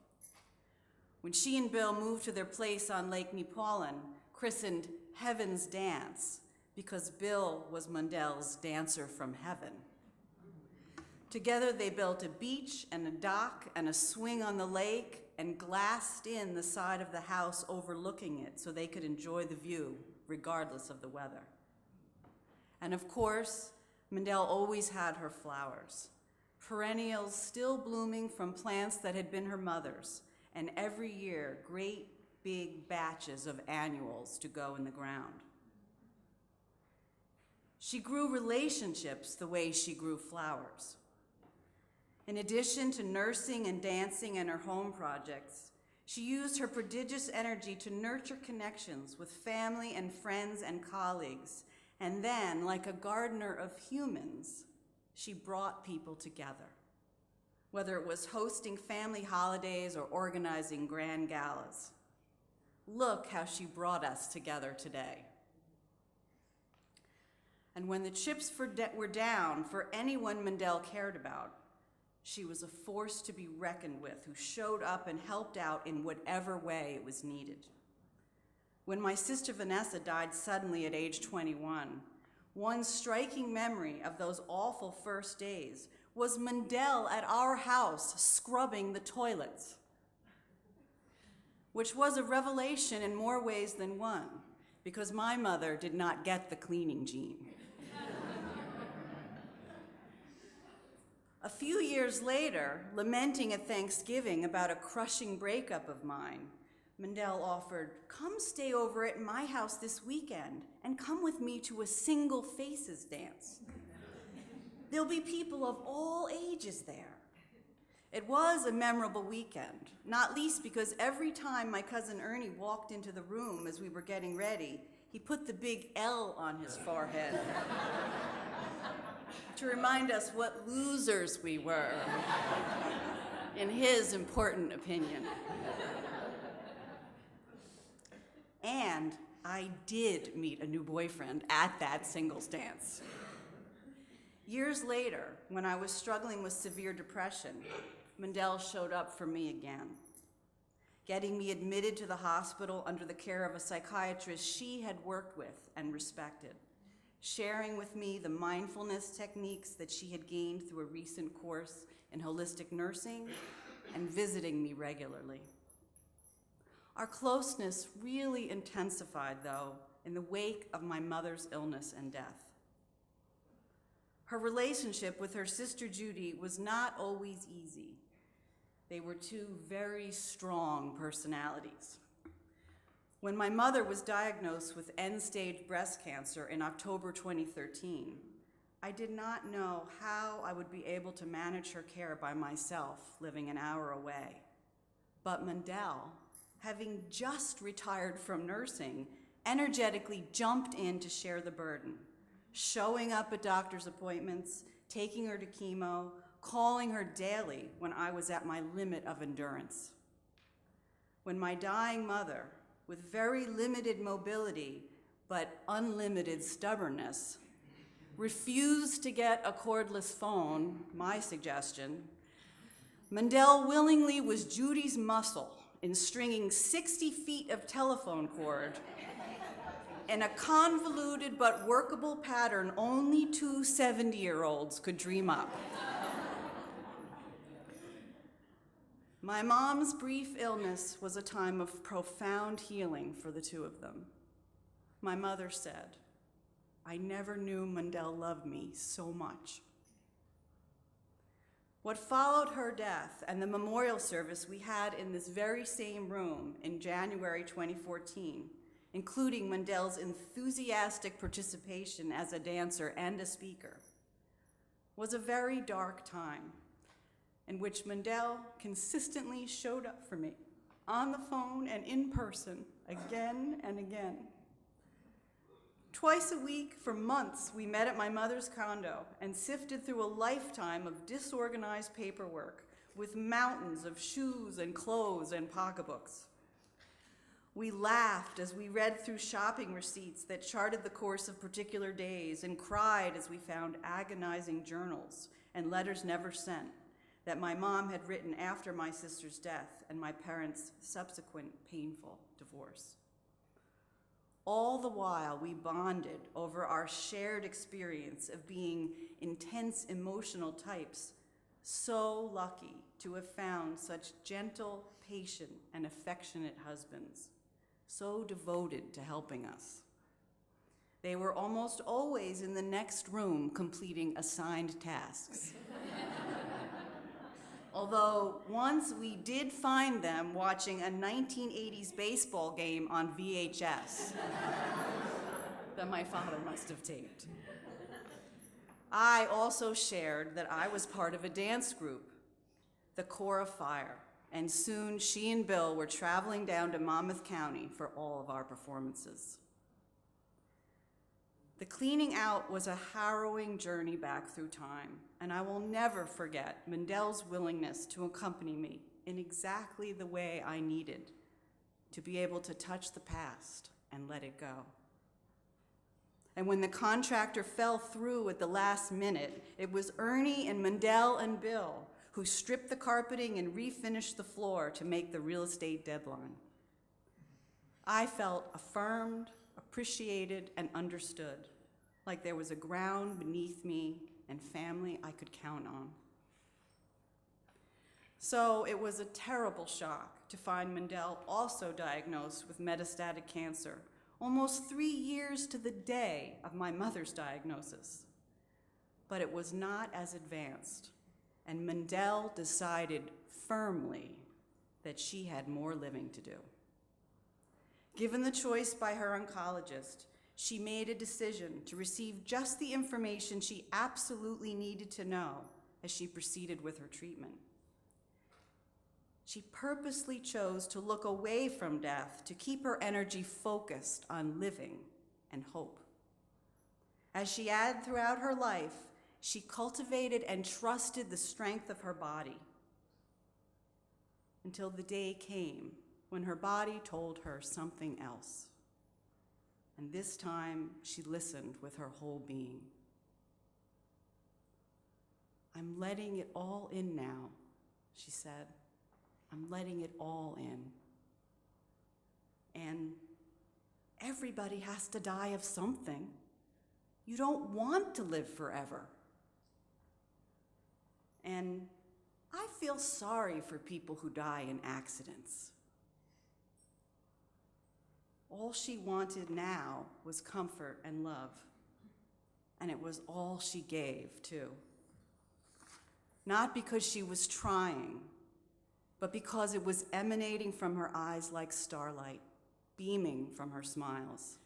When she and Bill moved to their place on Lake Neepawan, christened Heaven's Dance, because Bill was Mundell's dancer from heaven. Together they built a beach and a dock and a swing on the lake and glassed in the side of the house overlooking it so they could enjoy the view regardless of the weather. And of course, Mundell always had her flowers, perennials still blooming from plants that had been her mother's, and every year, great big batches of annuals to go in the ground. She grew relationships the way she grew flowers. In addition to nursing and dancing and her home projects, she used her prodigious energy to nurture connections with family and friends and colleagues, and then, like a gardener of humans, she brought people together. Whether it was hosting family holidays or organizing grand galas. Look how she brought us together today. And when the chips were down for anyone Mundell cared about, she was a force to be reckoned with who showed up and helped out in whatever way it was needed. When my sister Vanessa died suddenly at age 21, one striking memory of those awful first days was Mundell at our house scrubbing the toilets, which was a revelation in more ways than one, because my mother did not get the cleaning gene. A few years later, lamenting at Thanksgiving about a crushing breakup of mine, Mundell offered, "Come stay over at my house this weekend and come with me to a single faces dance. There'll be people of all ages there." It was a memorable weekend, not least because every time my cousin Ernie walked into the room as we were getting ready, he put the big L on his forehead to remind us what losers we were, in his important opinion. And I did meet a new boyfriend at that singles dance. Years later, when I was struggling with severe depression, Mundell showed up for me again, getting me admitted to the hospital under the care of a psychiatrist she had worked with and respected, sharing with me the mindfulness techniques that she had gained through a recent course in holistic nursing, and visiting me regularly. Our closeness really intensified, though, in the wake of my mother's illness and death. Her relationship with her sister Judy was not always easy. They were two very strong personalities. When my mother was diagnosed with end-stage breast cancer in October 2013, I did not know how I would be able to manage her care by myself, living an hour away. But Mundell, having just retired from nursing, energetically jumped in to share the burden, showing up at doctor's appointments, taking her to chemo, calling her daily when I was at my limit of endurance. When my dying mother, with very limited mobility but unlimited stubbornness, refused to get a cordless phone, my suggestion, Mundell willingly was Judy's muscle in stringing 60 feet of telephone cord in a convoluted but workable pattern only two 70-year-olds could dream up. My mom's brief illness was a time of profound healing for the two of them. My mother said, "I never knew Mundell loved me so much." What followed her death and the memorial service we had in this very same room in January 2014, including Mundell's enthusiastic participation as a dancer and a speaker, was a very dark time in which Mundell consistently showed up for me on the phone and in person, again and again. Twice a week for months, we met at my mother's condo and sifted through a lifetime of disorganized paperwork with mountains of shoes and clothes and pocketbooks. We laughed as we read through shopping receipts that charted the course of particular days and cried as we found agonizing journals and letters never sent that my mom had written after my sister's death and my parents' subsequent painful divorce. All the while, we bonded over our shared experience of being intense emotional types, so lucky to have found such gentle, patient, and affectionate husbands, so devoted to helping us. They were almost always in the next room completing assigned tasks. Although once we did find them watching a 1980s baseball game on VHS that my father must have taped. I also shared that I was part of a dance group, the Cora Fire, and soon she and Bill were traveling down to Monmouth County for all of our performances. The cleaning out was a harrowing journey back through time, and I will never forget Mundell's willingness to accompany me in exactly the way I needed to be able to touch the past and let it go. And when the contractor fell through at the last minute, it was Ernie and Mundell and Bill who stripped the carpeting and refinished the floor to make the real estate deadline. I felt affirmed, appreciated, and understood, like there was a ground beneath me and family I could count on. So it was a terrible shock to find Mundell also diagnosed with metastatic cancer, almost 3 years to the day of my mother's diagnosis. But it was not as advanced, and Mundell decided firmly that she had more living to do. Given the choice by her oncologist, she made a decision to receive just the information she absolutely needed to know as she proceeded with her treatment. She purposely chose to look away from death to keep her energy focused on living and hope. As she had throughout her life, she cultivated and trusted the strength of her body until the day came when her body told her something else. And this time, she listened with her whole being. "I'm letting it all in now," she said. "I'm letting it all in. And everybody has to die of something. You don't want to live forever. And I feel sorry for people who die in accidents." All she wanted now was comfort and love, and it was all she gave, too. Not because she was trying, but because it was emanating from her eyes like starlight, beaming from her smiles.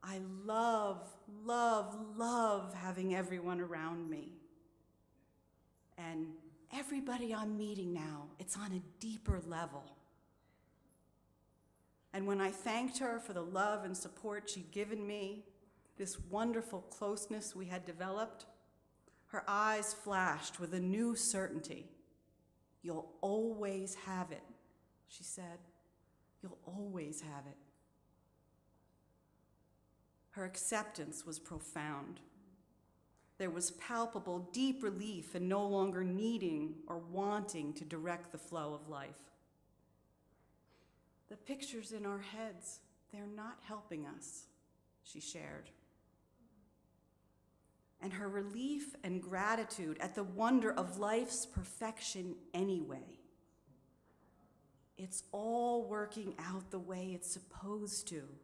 "I love, love, love having everyone around me. And everybody I'm meeting now, it's on a deeper level." And when I thanked her for the love and support she'd given me, this wonderful closeness we had developed, her eyes flashed with a new certainty. "You'll always have it," she said. "You'll always have it." Her acceptance was profound. There was palpable, deep relief in no longer needing or wanting to direct the flow of life. "The pictures in our heads, they're not helping us," she shared. And her relief and gratitude at the wonder of life's perfection anyway. "It's all working out the way it's supposed to,"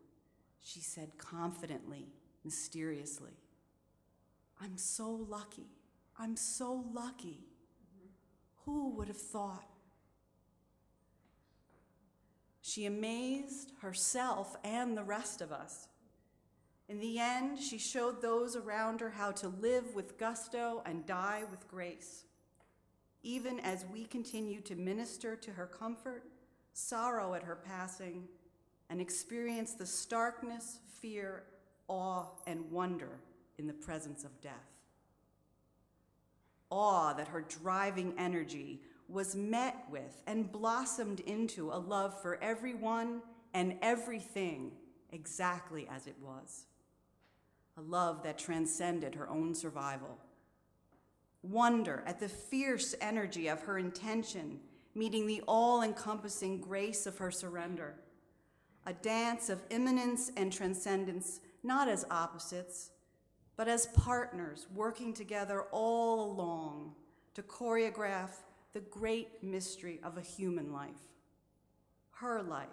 she said confidently, mysteriously. "I'm so lucky. I'm so lucky. Who would have thought?" She amazed herself and the rest of us. In the end, she showed those around her how to live with gusto and die with grace. Even as we continued to minister to her comfort, sorrow at her passing, and experience the starkness, fear, awe, and wonder in the presence of death. Awe that her driving energy was met with and blossomed into a love for everyone and everything exactly as it was. A love that transcended her own survival. Wonder at the fierce energy of her intention, meeting the all-encompassing grace of her surrender. A dance of immanence and transcendence, not as opposites, but as partners working together all along to choreograph the great mystery of a human life. Her life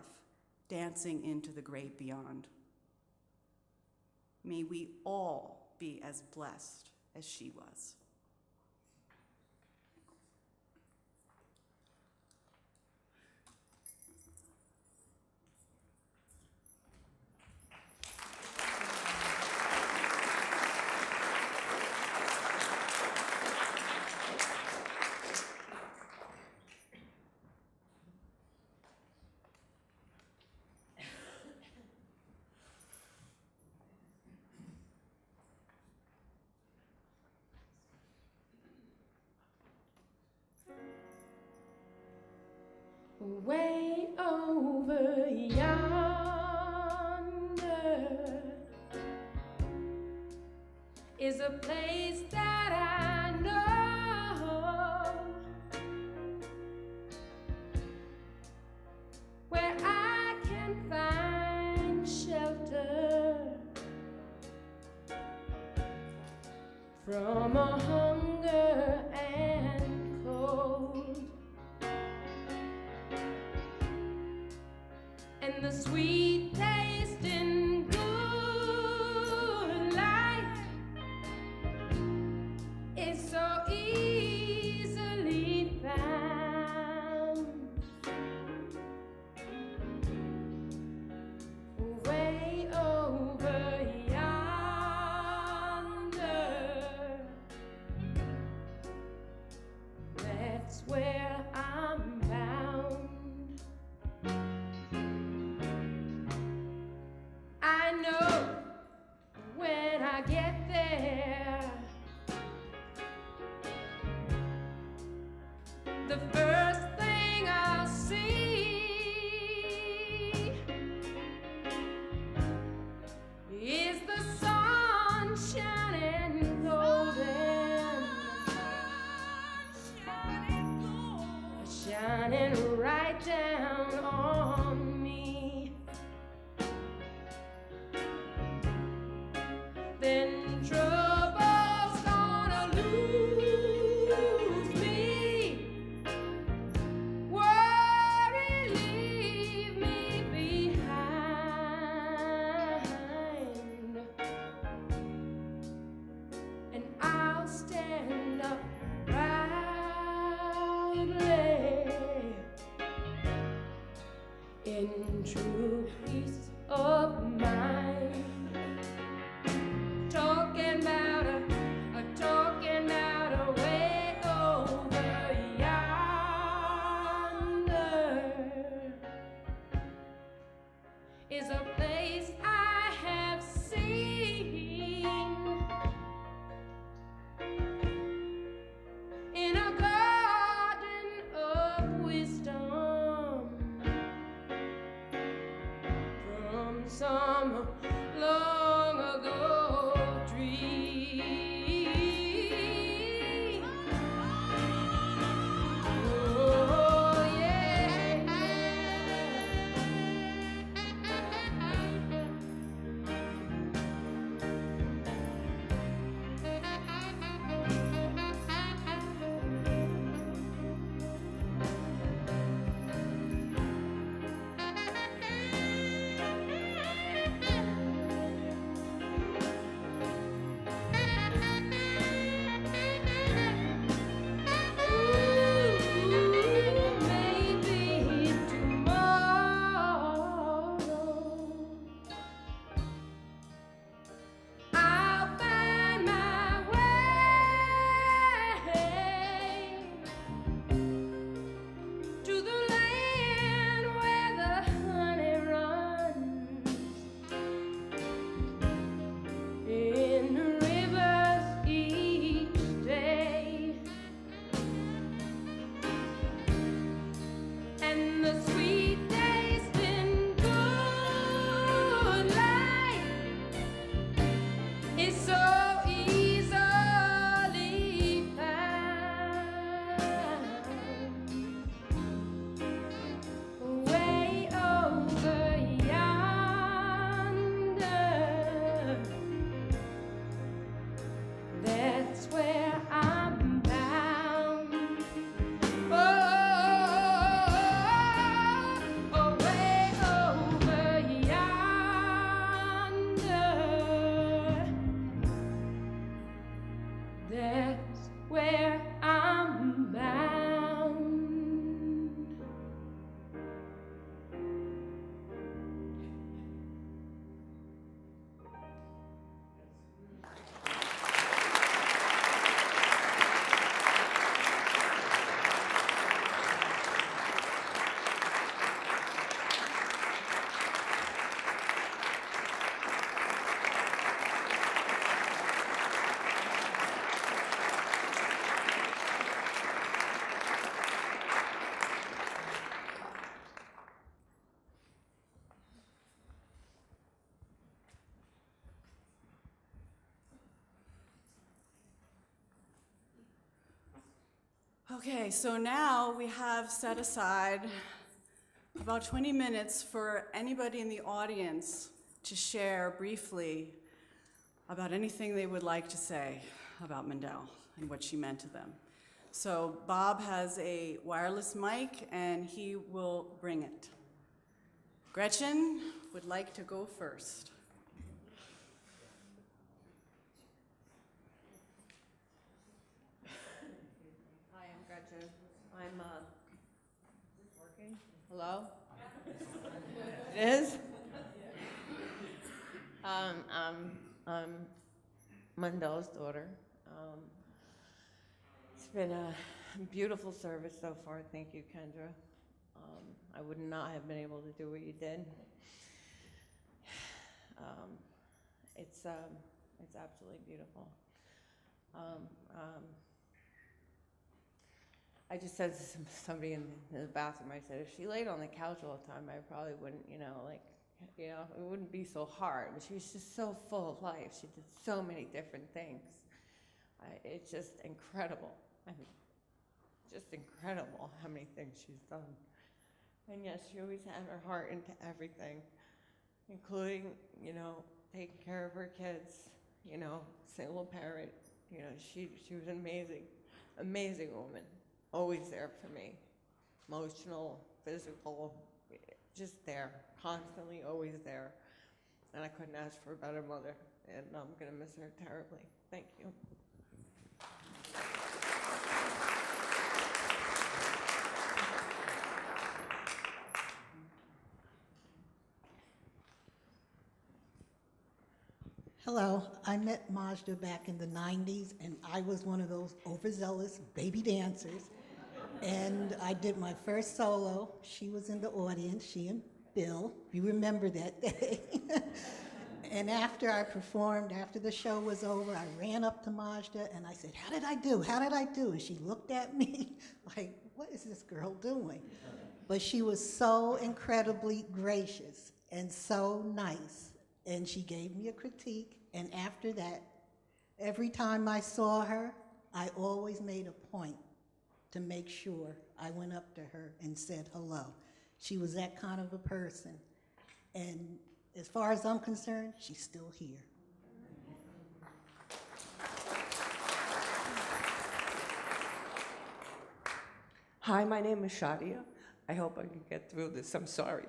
dancing into the great beyond. May we all be as blessed as she was. Way over yonder is a place that I know, where I can find shelter from a hunger and cold. And the sweet taste in good life is so easily found. Way over yonder, that's where I'm bound. I know when I get there, the first thing I'll see is the sun shining golden, shining right down on me. Then trouble's gonna lose me, worry leave me behind, and I'll stand up proudly in true peace of mind. Talking about a way over yonder is a place I have seen in a garden of wisdom from some long ago dream. Oh yeah. Okay, so now we have set aside about 20 minutes for anybody in the audience to share briefly about anything they would like to say about Mundell and what she meant to them. So Bob has a wireless mic and he will bring it. Gretchen would like to go first. Hi, I'm Gretchen. I'm, is this working? Hello? It is? I'm Mundell's daughter. It's been a beautiful service so far. Thank you, Kendra. I would not have been able to do what you did. It's absolutely beautiful. I just said to somebody in the bathroom, I said, if she laid on the couch all the time, I probably wouldn't, it wouldn't be so hard. But she was just so full of life. She did so many different things. It's just incredible. I mean, just incredible how many things she's done. And yes, she always had her heart into everything, including, taking care of her kids, single parent. She was an amazing woman. Always there for me. Emotional, physical, just there. Constantly, always there. And I couldn't ask for a better mother. And I'm going to miss her terribly. Thank you. Hello, I met Majda back in the 90s, and I was one of those overzealous baby dancers. And I did my first solo. She was in the audience, she and Bill. You remember that day. And after I performed, after the show was over, I ran up to Majda and I said, how did I do? How did I do? And she looked at me like, what is this girl doing? But she was so incredibly gracious and so nice. And she gave me a critique. And after that, every time I saw her, I always made a point to make sure I went up to her and said hello. She was that kind of a person. And as far as I'm concerned, she's still here. Hi, my name is Wadiya. I hope I can get through this. I'm sorry.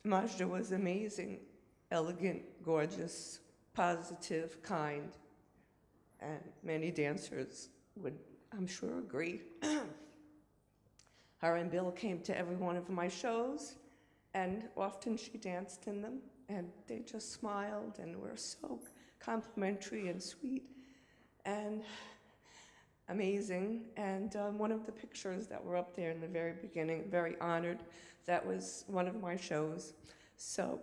Majda was amazing, elegant, gorgeous, positive, kind, and many dancers would, I'm sure, agree. Her and Bill came to every one of my shows, and often she danced in them, and they just smiled and were so complimentary and sweet and amazing. And one of the pictures that were up there in the very beginning, very honored, that was one of my shows. So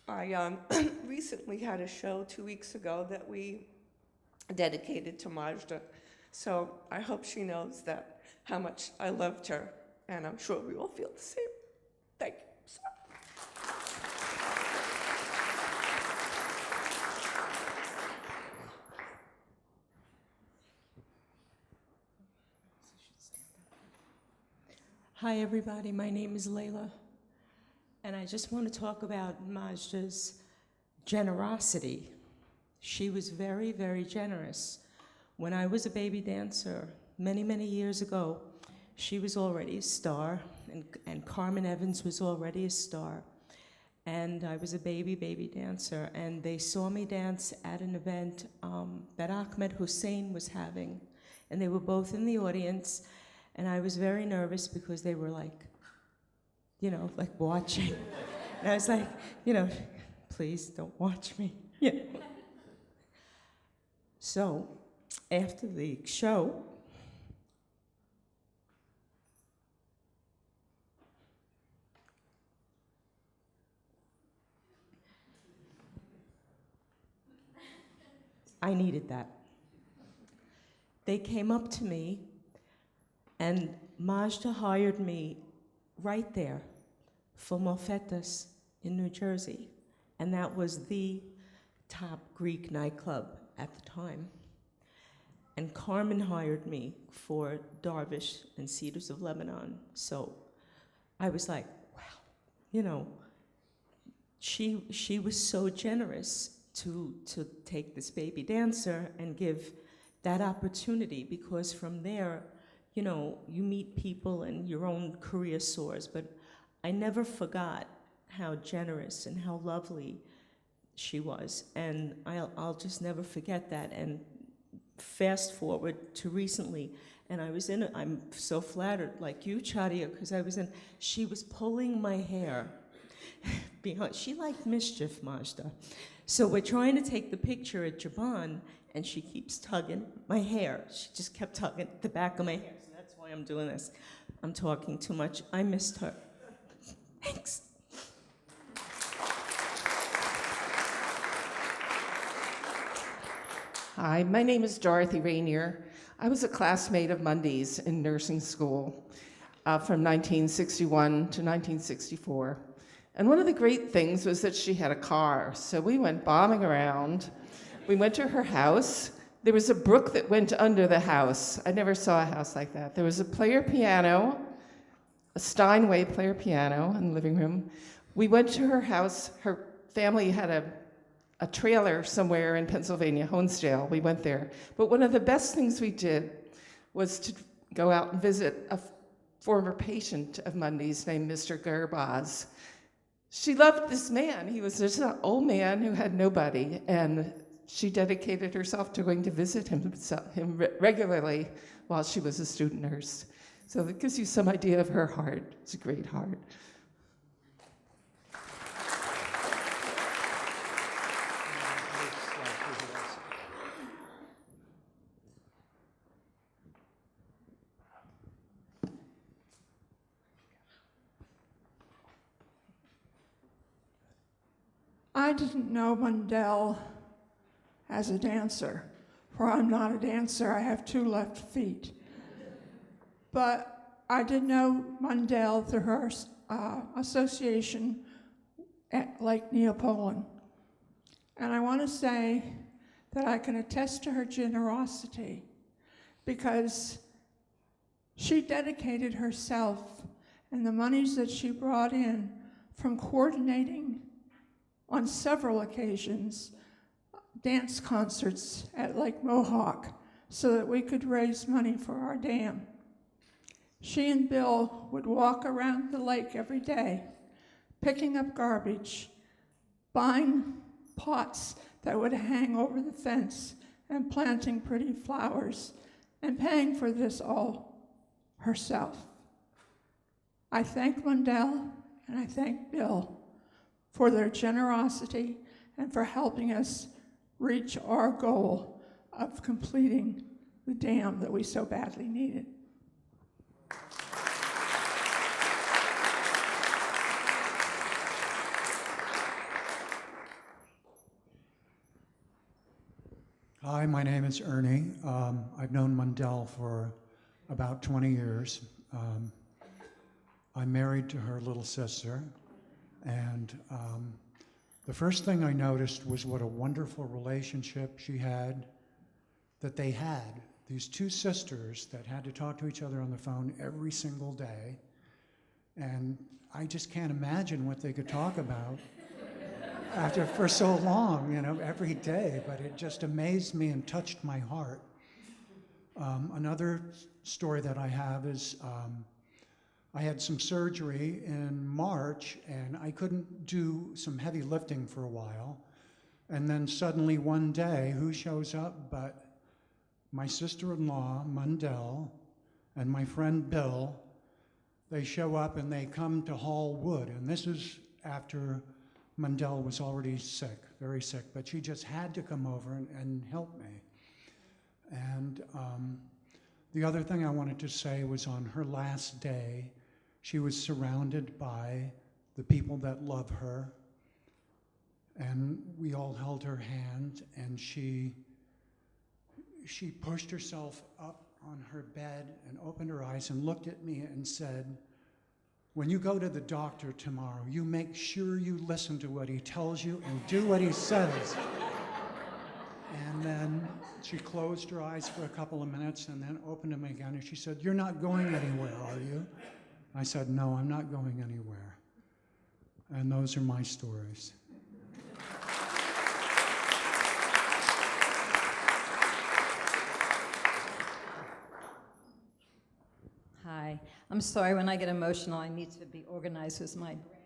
I recently had a show 2 weeks ago that we dedicated to Majda. So I hope she knows that how much I loved her, and I'm sure we all feel the same. Thank you. Sorry. Hi, everybody. My name is Layla, and I just want to talk about Majda's generosity. She was very, very generous. When I was a baby dancer many, many years ago, she was already a star, and Carmen Evans was already a star. And I was a baby dancer, and they saw me dance at an event that Ahmed Hussein was having, and they were both in the audience. And I was very nervous because they were like, like watching. And I was like, please don't watch me. So after the show, I needed that. They came up to me, and Majda hired me right there for Mofetas in New Jersey. And that was the top Greek nightclub at the time. And Carmen hired me for Darvish and Cedars of Lebanon. So I was like, wow, you know, she was so generous to take this baby dancer and give that opportunity, because from there, you know, you meet people and your own career soars. But I never forgot how generous and how lovely she was, and I'll just never forget that. And fast forward to recently, and I'm so flattered, like you, Wadiya, because she was pulling my hair behind. She liked mischief, Majda. So we're trying to take the picture at Jaban, and she keeps tugging my hair. She just kept tugging the back of my hair, so that's why I'm doing this. I'm talking too much. I missed her. Thanks. Hi, my name is Dorothy Rainier. I was a classmate of Mundy's in nursing school from 1961 to 1964. And one of the great things was that she had a car. So we went bombing around. We went to her house. There was a brook that went under the house. I never saw a house like that. There was a player piano, a Steinway player piano in the living room. We went to her house. Her family had a trailer somewhere in Pennsylvania, Honesdale. We went there. But one of the best things we did was to go out and visit a former patient of Mundy's named Mr. Gerbaz. She loved this man. He was just an old man who had nobody, and she dedicated herself to going to visit him regularly while she was a student nurse. So that gives you some idea of her heart. It's a great heart. I didn't know Mundell as a dancer, for I'm not a dancer. I have 2 left feet. But I did know Mundell through her association at Lake Neapolitan. And I want to say that I can attest to her generosity, because she dedicated herself and the monies that she brought in from coordinating on several occasions dance concerts at Lake Mohawk so that we could raise money for our dam. She and Bill would walk around the lake every day, picking up garbage, buying pots that would hang over the fence, and planting pretty flowers, and paying for this all herself. I thank Mundell and I thank Bill for their generosity and for helping us reach our goal of completing the dam that we so badly needed. Hi, my name is Ernie. I've known Mundell for about 20 years. I'm married to her little sister, and the first thing I noticed was what a wonderful relationship she had, that they had, these 2 sisters that had to talk to each other on the phone every single day, and I just can't imagine what they could talk about for so long, you know, every day, but it just amazed me and touched my heart. Another story that I have is I had some surgery in March, and I couldn't do some heavy lifting for a while. And then suddenly one day, who shows up but my sister-in-law, Mundell, and my friend Bill. They show up and they come to haul wood. And this is after Mundell was already sick, very sick, but she just had to come over and help me. And the other thing I wanted to say was on her last day, she was surrounded by the people that love her, and we all held her hand, and she pushed herself up on her bed and opened her eyes and looked at me and said, "When you go to the doctor tomorrow, you make sure you listen to what he tells you and do what he says." And then she closed her eyes for a couple of minutes and then opened them again. And she said, "You're not going anywhere, are you?" I said, "No, I'm not going anywhere." And those are my stories. Hi. I'm sorry, when I get emotional, I need to be organized with my brain.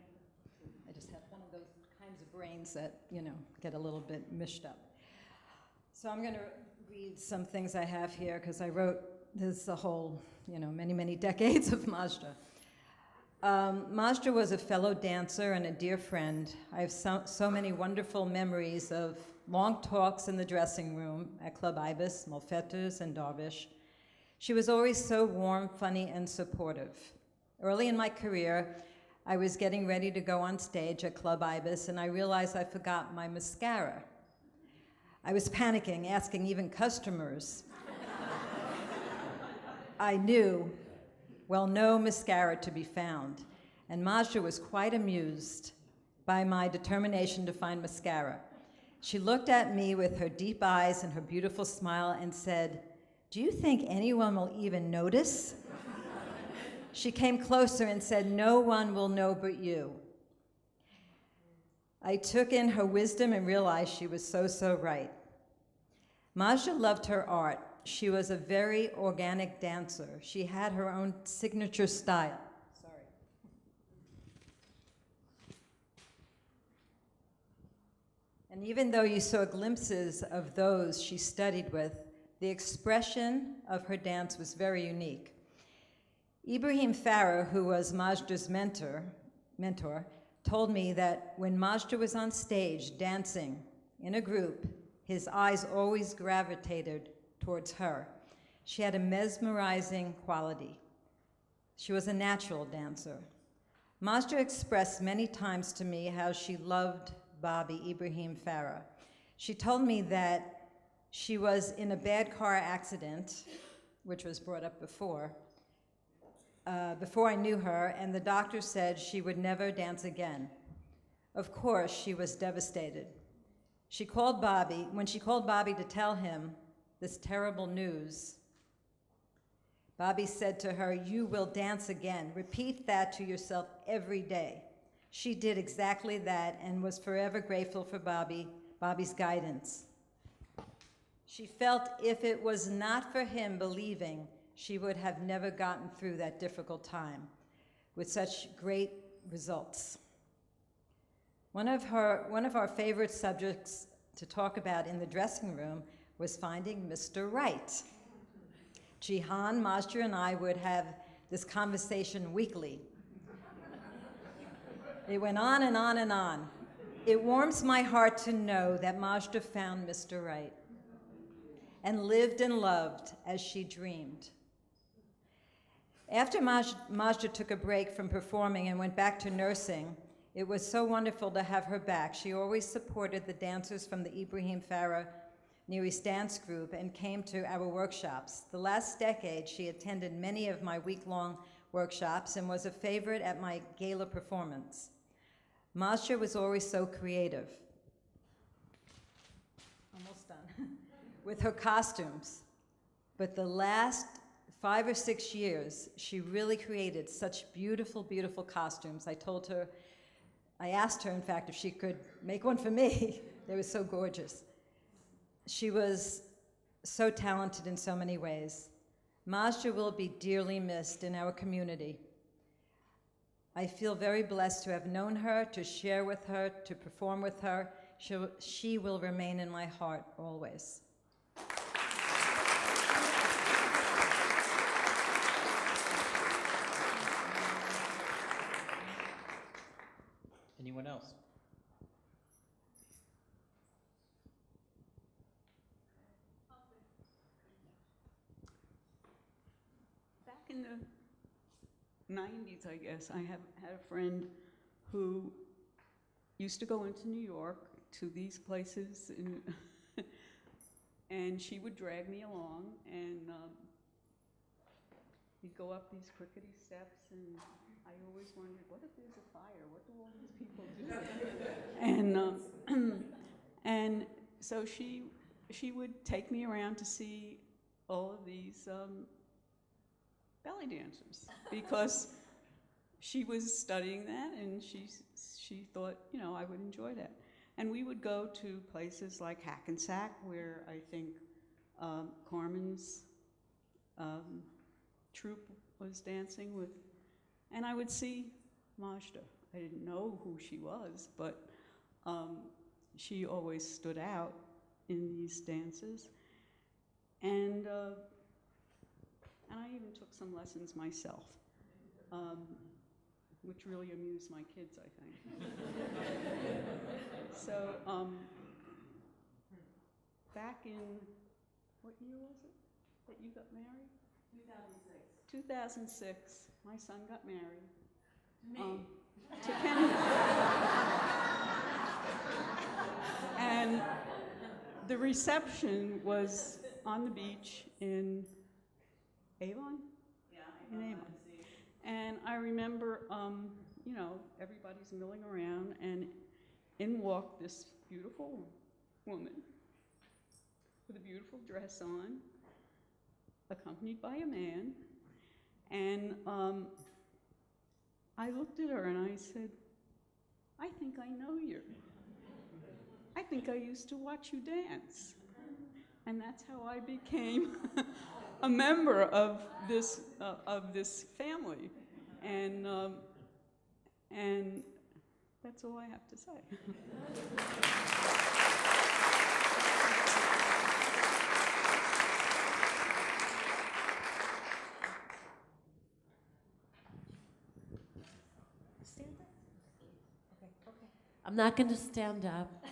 I just have one of those kinds of brains that, get a little bit mished up. So I'm going to read some things I have here because I wrote this a whole, many, many decades of Majda. Majda was a fellow dancer and a dear friend. I have so many wonderful memories of long talks in the dressing room at Club Ibis, Molfetters, and Darvish. She was always so warm, funny, and supportive. Early in my career, I was getting ready to go on stage at Club Ibis, and I realized I forgot my mascara. I was panicking, asking even customers. I knew, no mascara to be found, and Majda was quite amused by my determination to find mascara. She looked at me with her deep eyes and her beautiful smile and said, "Do you think anyone will even notice?" She came closer and said, "No one will know but you." I took in her wisdom and realized she was so right. Majda loved her art. She was a very organic dancer. She had her own signature style. Sorry. And even though you saw glimpses of those she studied with, the expression of her dance was very unique. Ibrahim Farah, who was Majda's mentor, told me that when Majda was on stage dancing in a group, his eyes always gravitated towards her. She had a mesmerizing quality. She was a natural dancer. Majda expressed many times to me how she loved Bobby Ibrahim Farah. She told me that she was in a bad car accident, which was brought up before I knew her, and the doctor said she would never dance again. Of course, she was devastated. When she called Bobby to tell him this terrible news, Bobby said to her, "You will dance again. Repeat that to yourself every day." She did exactly that and was forever grateful for Bobby's guidance. She felt if it was not for him believing, she would have never gotten through that difficult time with such great results. One of our favorite subjects to talk about in the dressing room was finding Mr. Right. Jihan, Majda, and I would have this conversation weekly. It went on and on and on. It warms my heart to know that Majda found Mr. Right and lived and loved as she dreamed. After Majda took a break from performing and went back to nursing, it was so wonderful to have her back. She always supported the dancers from the Ibrahim Farah Near East Dance Group and came to our workshops. The last decade, she attended many of my week-long workshops and was a favorite at my gala performance. Majda was always so creative. Almost done. With her costumes. But the last 5 or 6 years, she really created such beautiful, beautiful costumes. I asked her, in fact, if she could make one for me. They were so gorgeous. She was so talented in so many ways. Majda will be dearly missed in our community. I feel very blessed to have known her, to share with her, to perform with her. She will remain in my heart always. Anyone else? Back in the 90s, I guess, I had a friend who used to go into New York to these places, and she would drag me along, and we'd go up these crickety steps, and I always wondered, what if there's a fire? What do all these people do? And so she she would take me around to see all of these belly dancers because she was studying that, and she thought, you know, I would enjoy that. And we would go to places like Hackensack, where I think Carmen's troupe was dancing with, and I would see Majda. I didn't know who she was, but she always stood out in these dances. And I even took some lessons myself, which really amused my kids, I think. So back in, what year was it that you got married? 2006. 2006, my son got married. To Kendra. And the reception was on the beach in Avon? Yeah, in Avon. And I remember, you know, everybody's milling around, and in walked this beautiful woman with a beautiful dress on, accompanied by a man. And I looked at her and I said, I think I know you. I think I used to watch you dance. And that's how I became a member of this family. And that's all I have to say. I'm not going to stand up.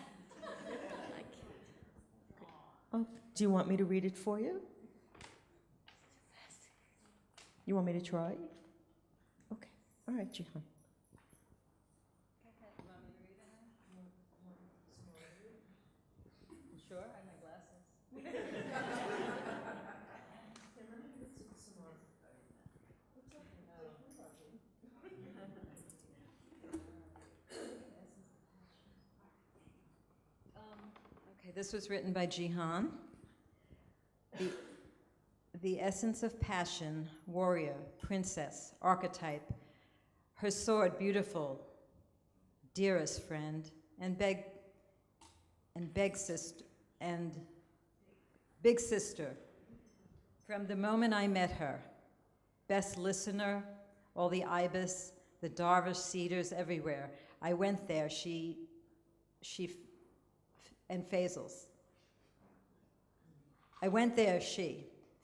Oh, do you want me to read it for you? You want me to try? Okay. All right, Jihan. Sure, I have my glasses. Okay, this was written by Jihan. The essence of passion, warrior, princess, archetype, her sword beautiful, dearest friend, and big sister. From the moment I met her, best listener, all the ibis, the Darvish cedars everywhere. I went there, and Faisal's. I went there,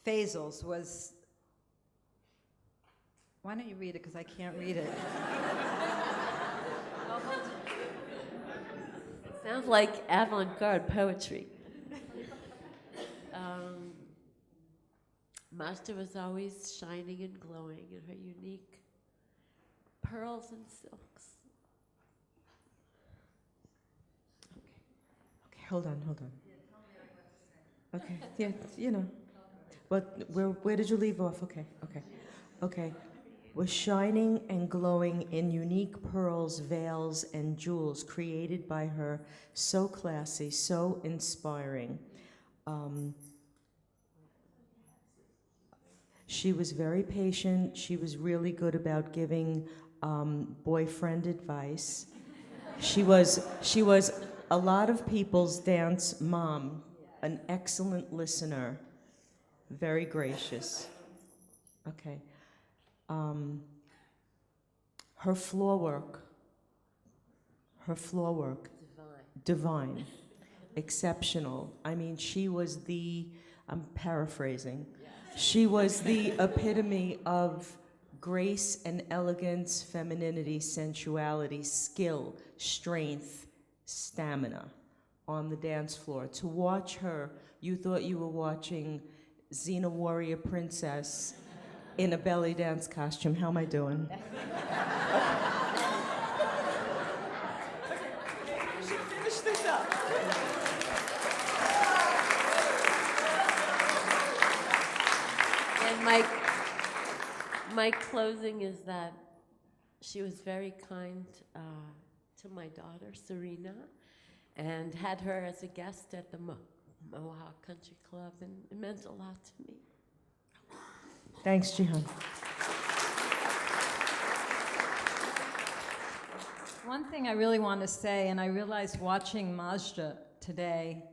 Faisal's was, why don't you read it, because I can't read it. Sounds like avant-garde poetry. Majda was always shining and glowing in her unique pearls and silks. Okay, hold on. Okay, yeah, you know. But where did you leave off? Okay. Was shining and glowing in unique pearls, veils, and jewels created by her, so classy, so inspiring. She was very patient. She was really good about giving boyfriend advice. She was a lot of people's dance mom, an excellent listener, very gracious. Okay. Her floor work, divine, exceptional. I mean, she was I'm paraphrasing, she was the epitome of grace and elegance, femininity, sensuality, skill, strength, stamina on the dance floor. To watch her, you thought you were watching Xena Warrior Princess in a belly dance costume. How am I doing? We should finish this up. And my closing is that she was very kind to my daughter, Serena, and had her as a guest at the Mohawk Country Club, and it meant a lot to me. Thanks, Jihan. One thing I really want to say, and I realized watching Majda today,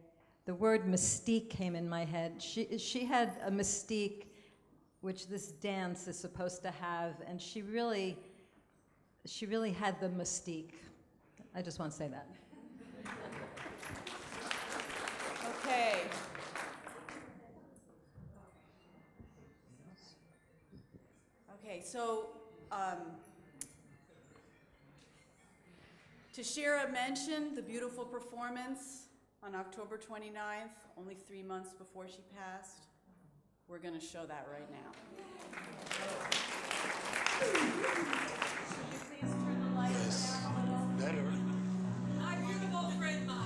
the word mystique came in my head. She had a mystique which this dance is supposed to have, and she really had the mystique. I just want to say that. Okay. Okay, so Tashira mentioned the beautiful performance on October 29th, only 3 months before she passed. We're going to show that right now. Please turn the lights down a little. Better. My beautiful friend, Maj.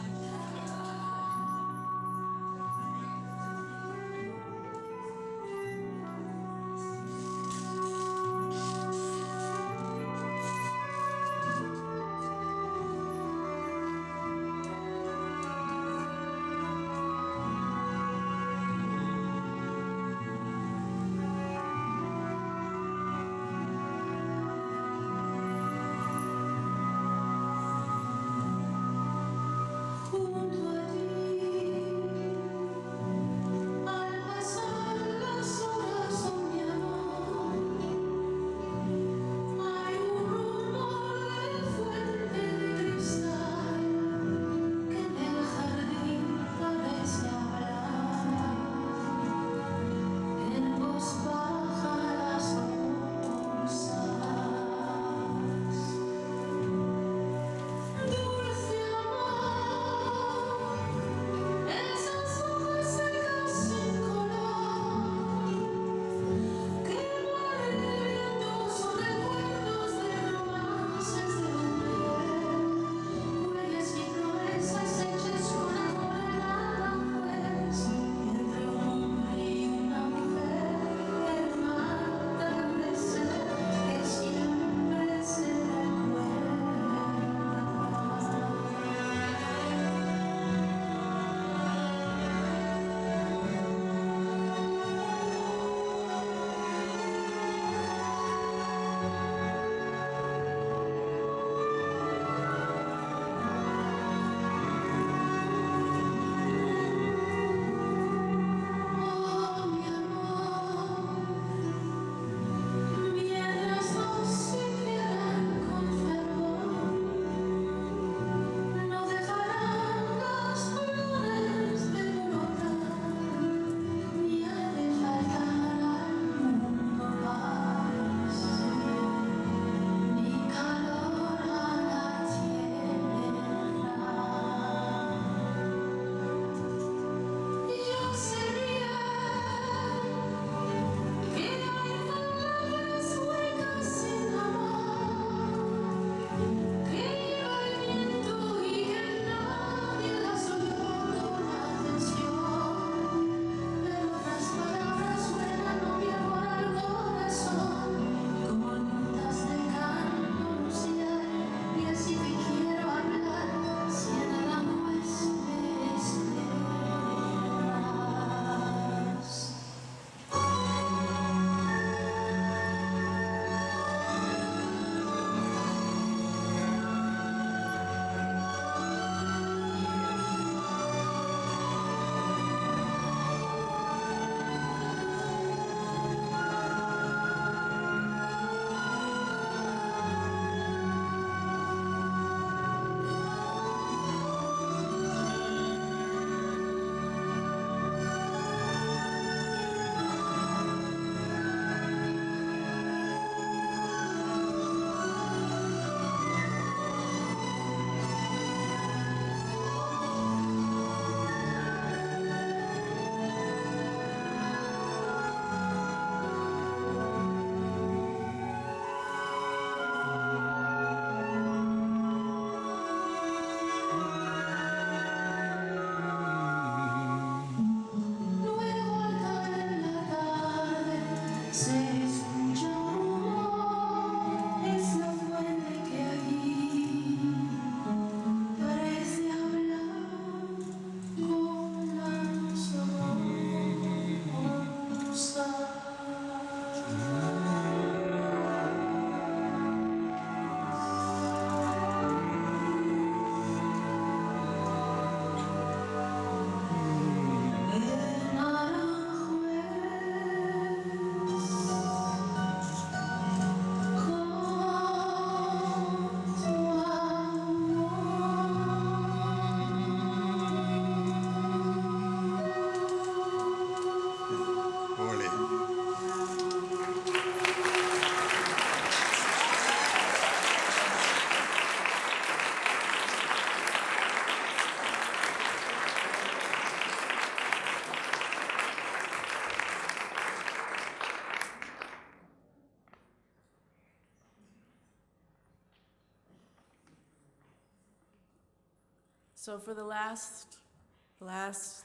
So for the last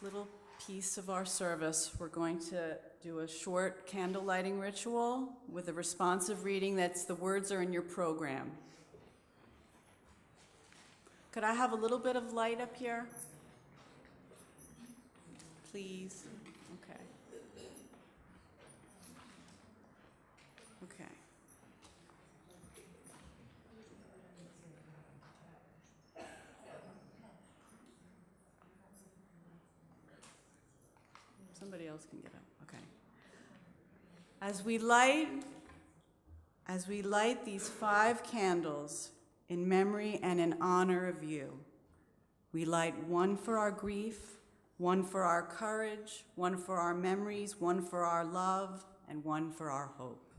little piece of our service, we're going to do a short candle lighting ritual with a responsive reading. The words are in your program. Could I have a little bit of light up here? Please. Okay. Okay. Somebody else can get up. Okay. As we light these 5 candles in memory and in honor of you, we light one for our grief, one for our courage, one for our memories, one for our love, and one for our hope.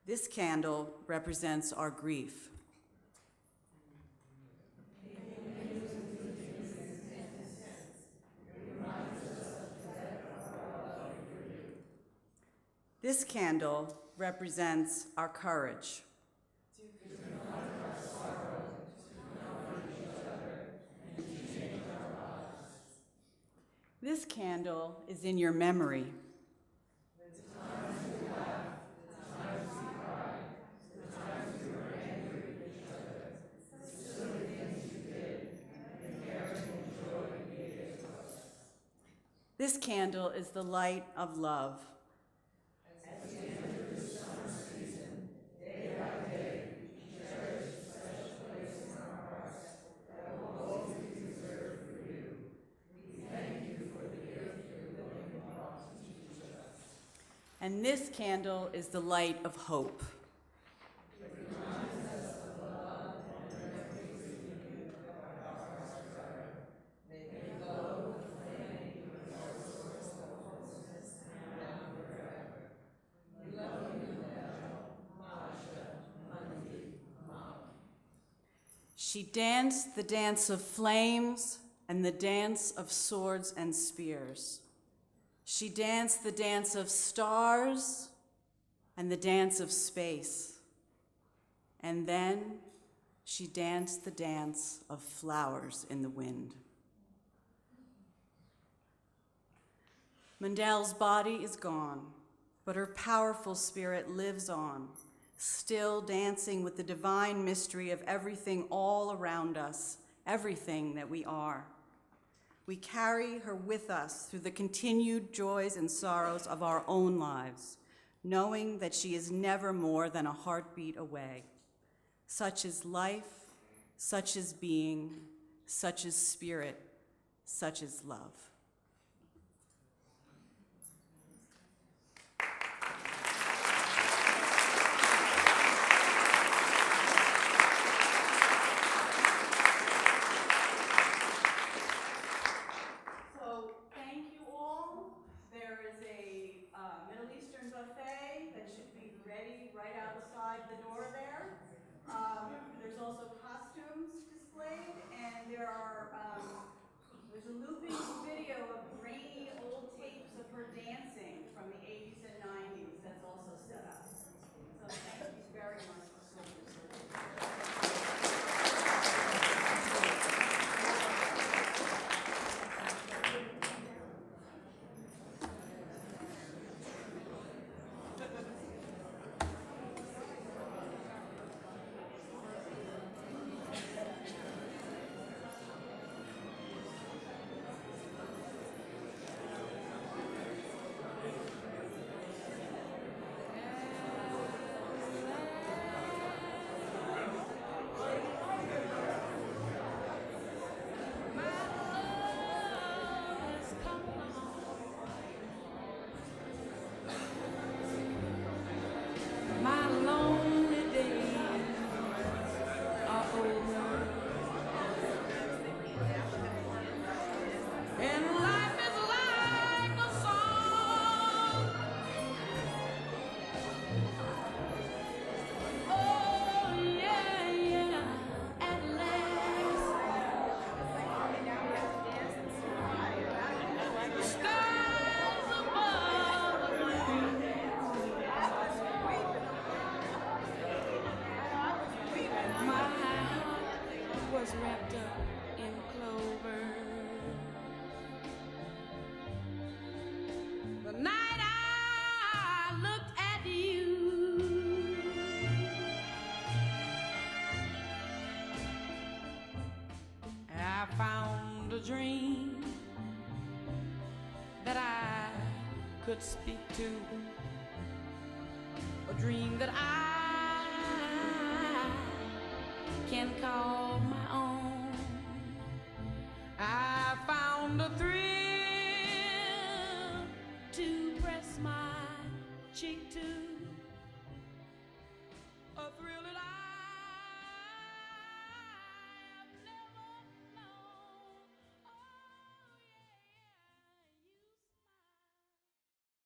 This candle represents our grief. This candle represents our courage. This candle is in your memory. This candle is the light of love. And this candle is the light of hope. She danced the dance of flames and the dance of swords and spears. She danced the dance of stars and the dance of space. And then she danced the dance of flowers in the wind. Mundell's body is gone, but her powerful spirit lives on, still dancing with the divine mystery of everything all around us, everything that we are. We carry her with us through the continued joys and sorrows of our own lives, knowing that she is never more than a heartbeat away. Such is life, such is being, such is spirit, such is love. There's also costumes displayed, and there's a looping video of grainy old tapes of her dancing from the 80s and 90s that's also set up. So thank you very much for showing this. was wrapped up in clover. The night I looked at you, I found a dream that I could speak to, a dream that I can call my own. I found a thrill to press my cheek to, a thrill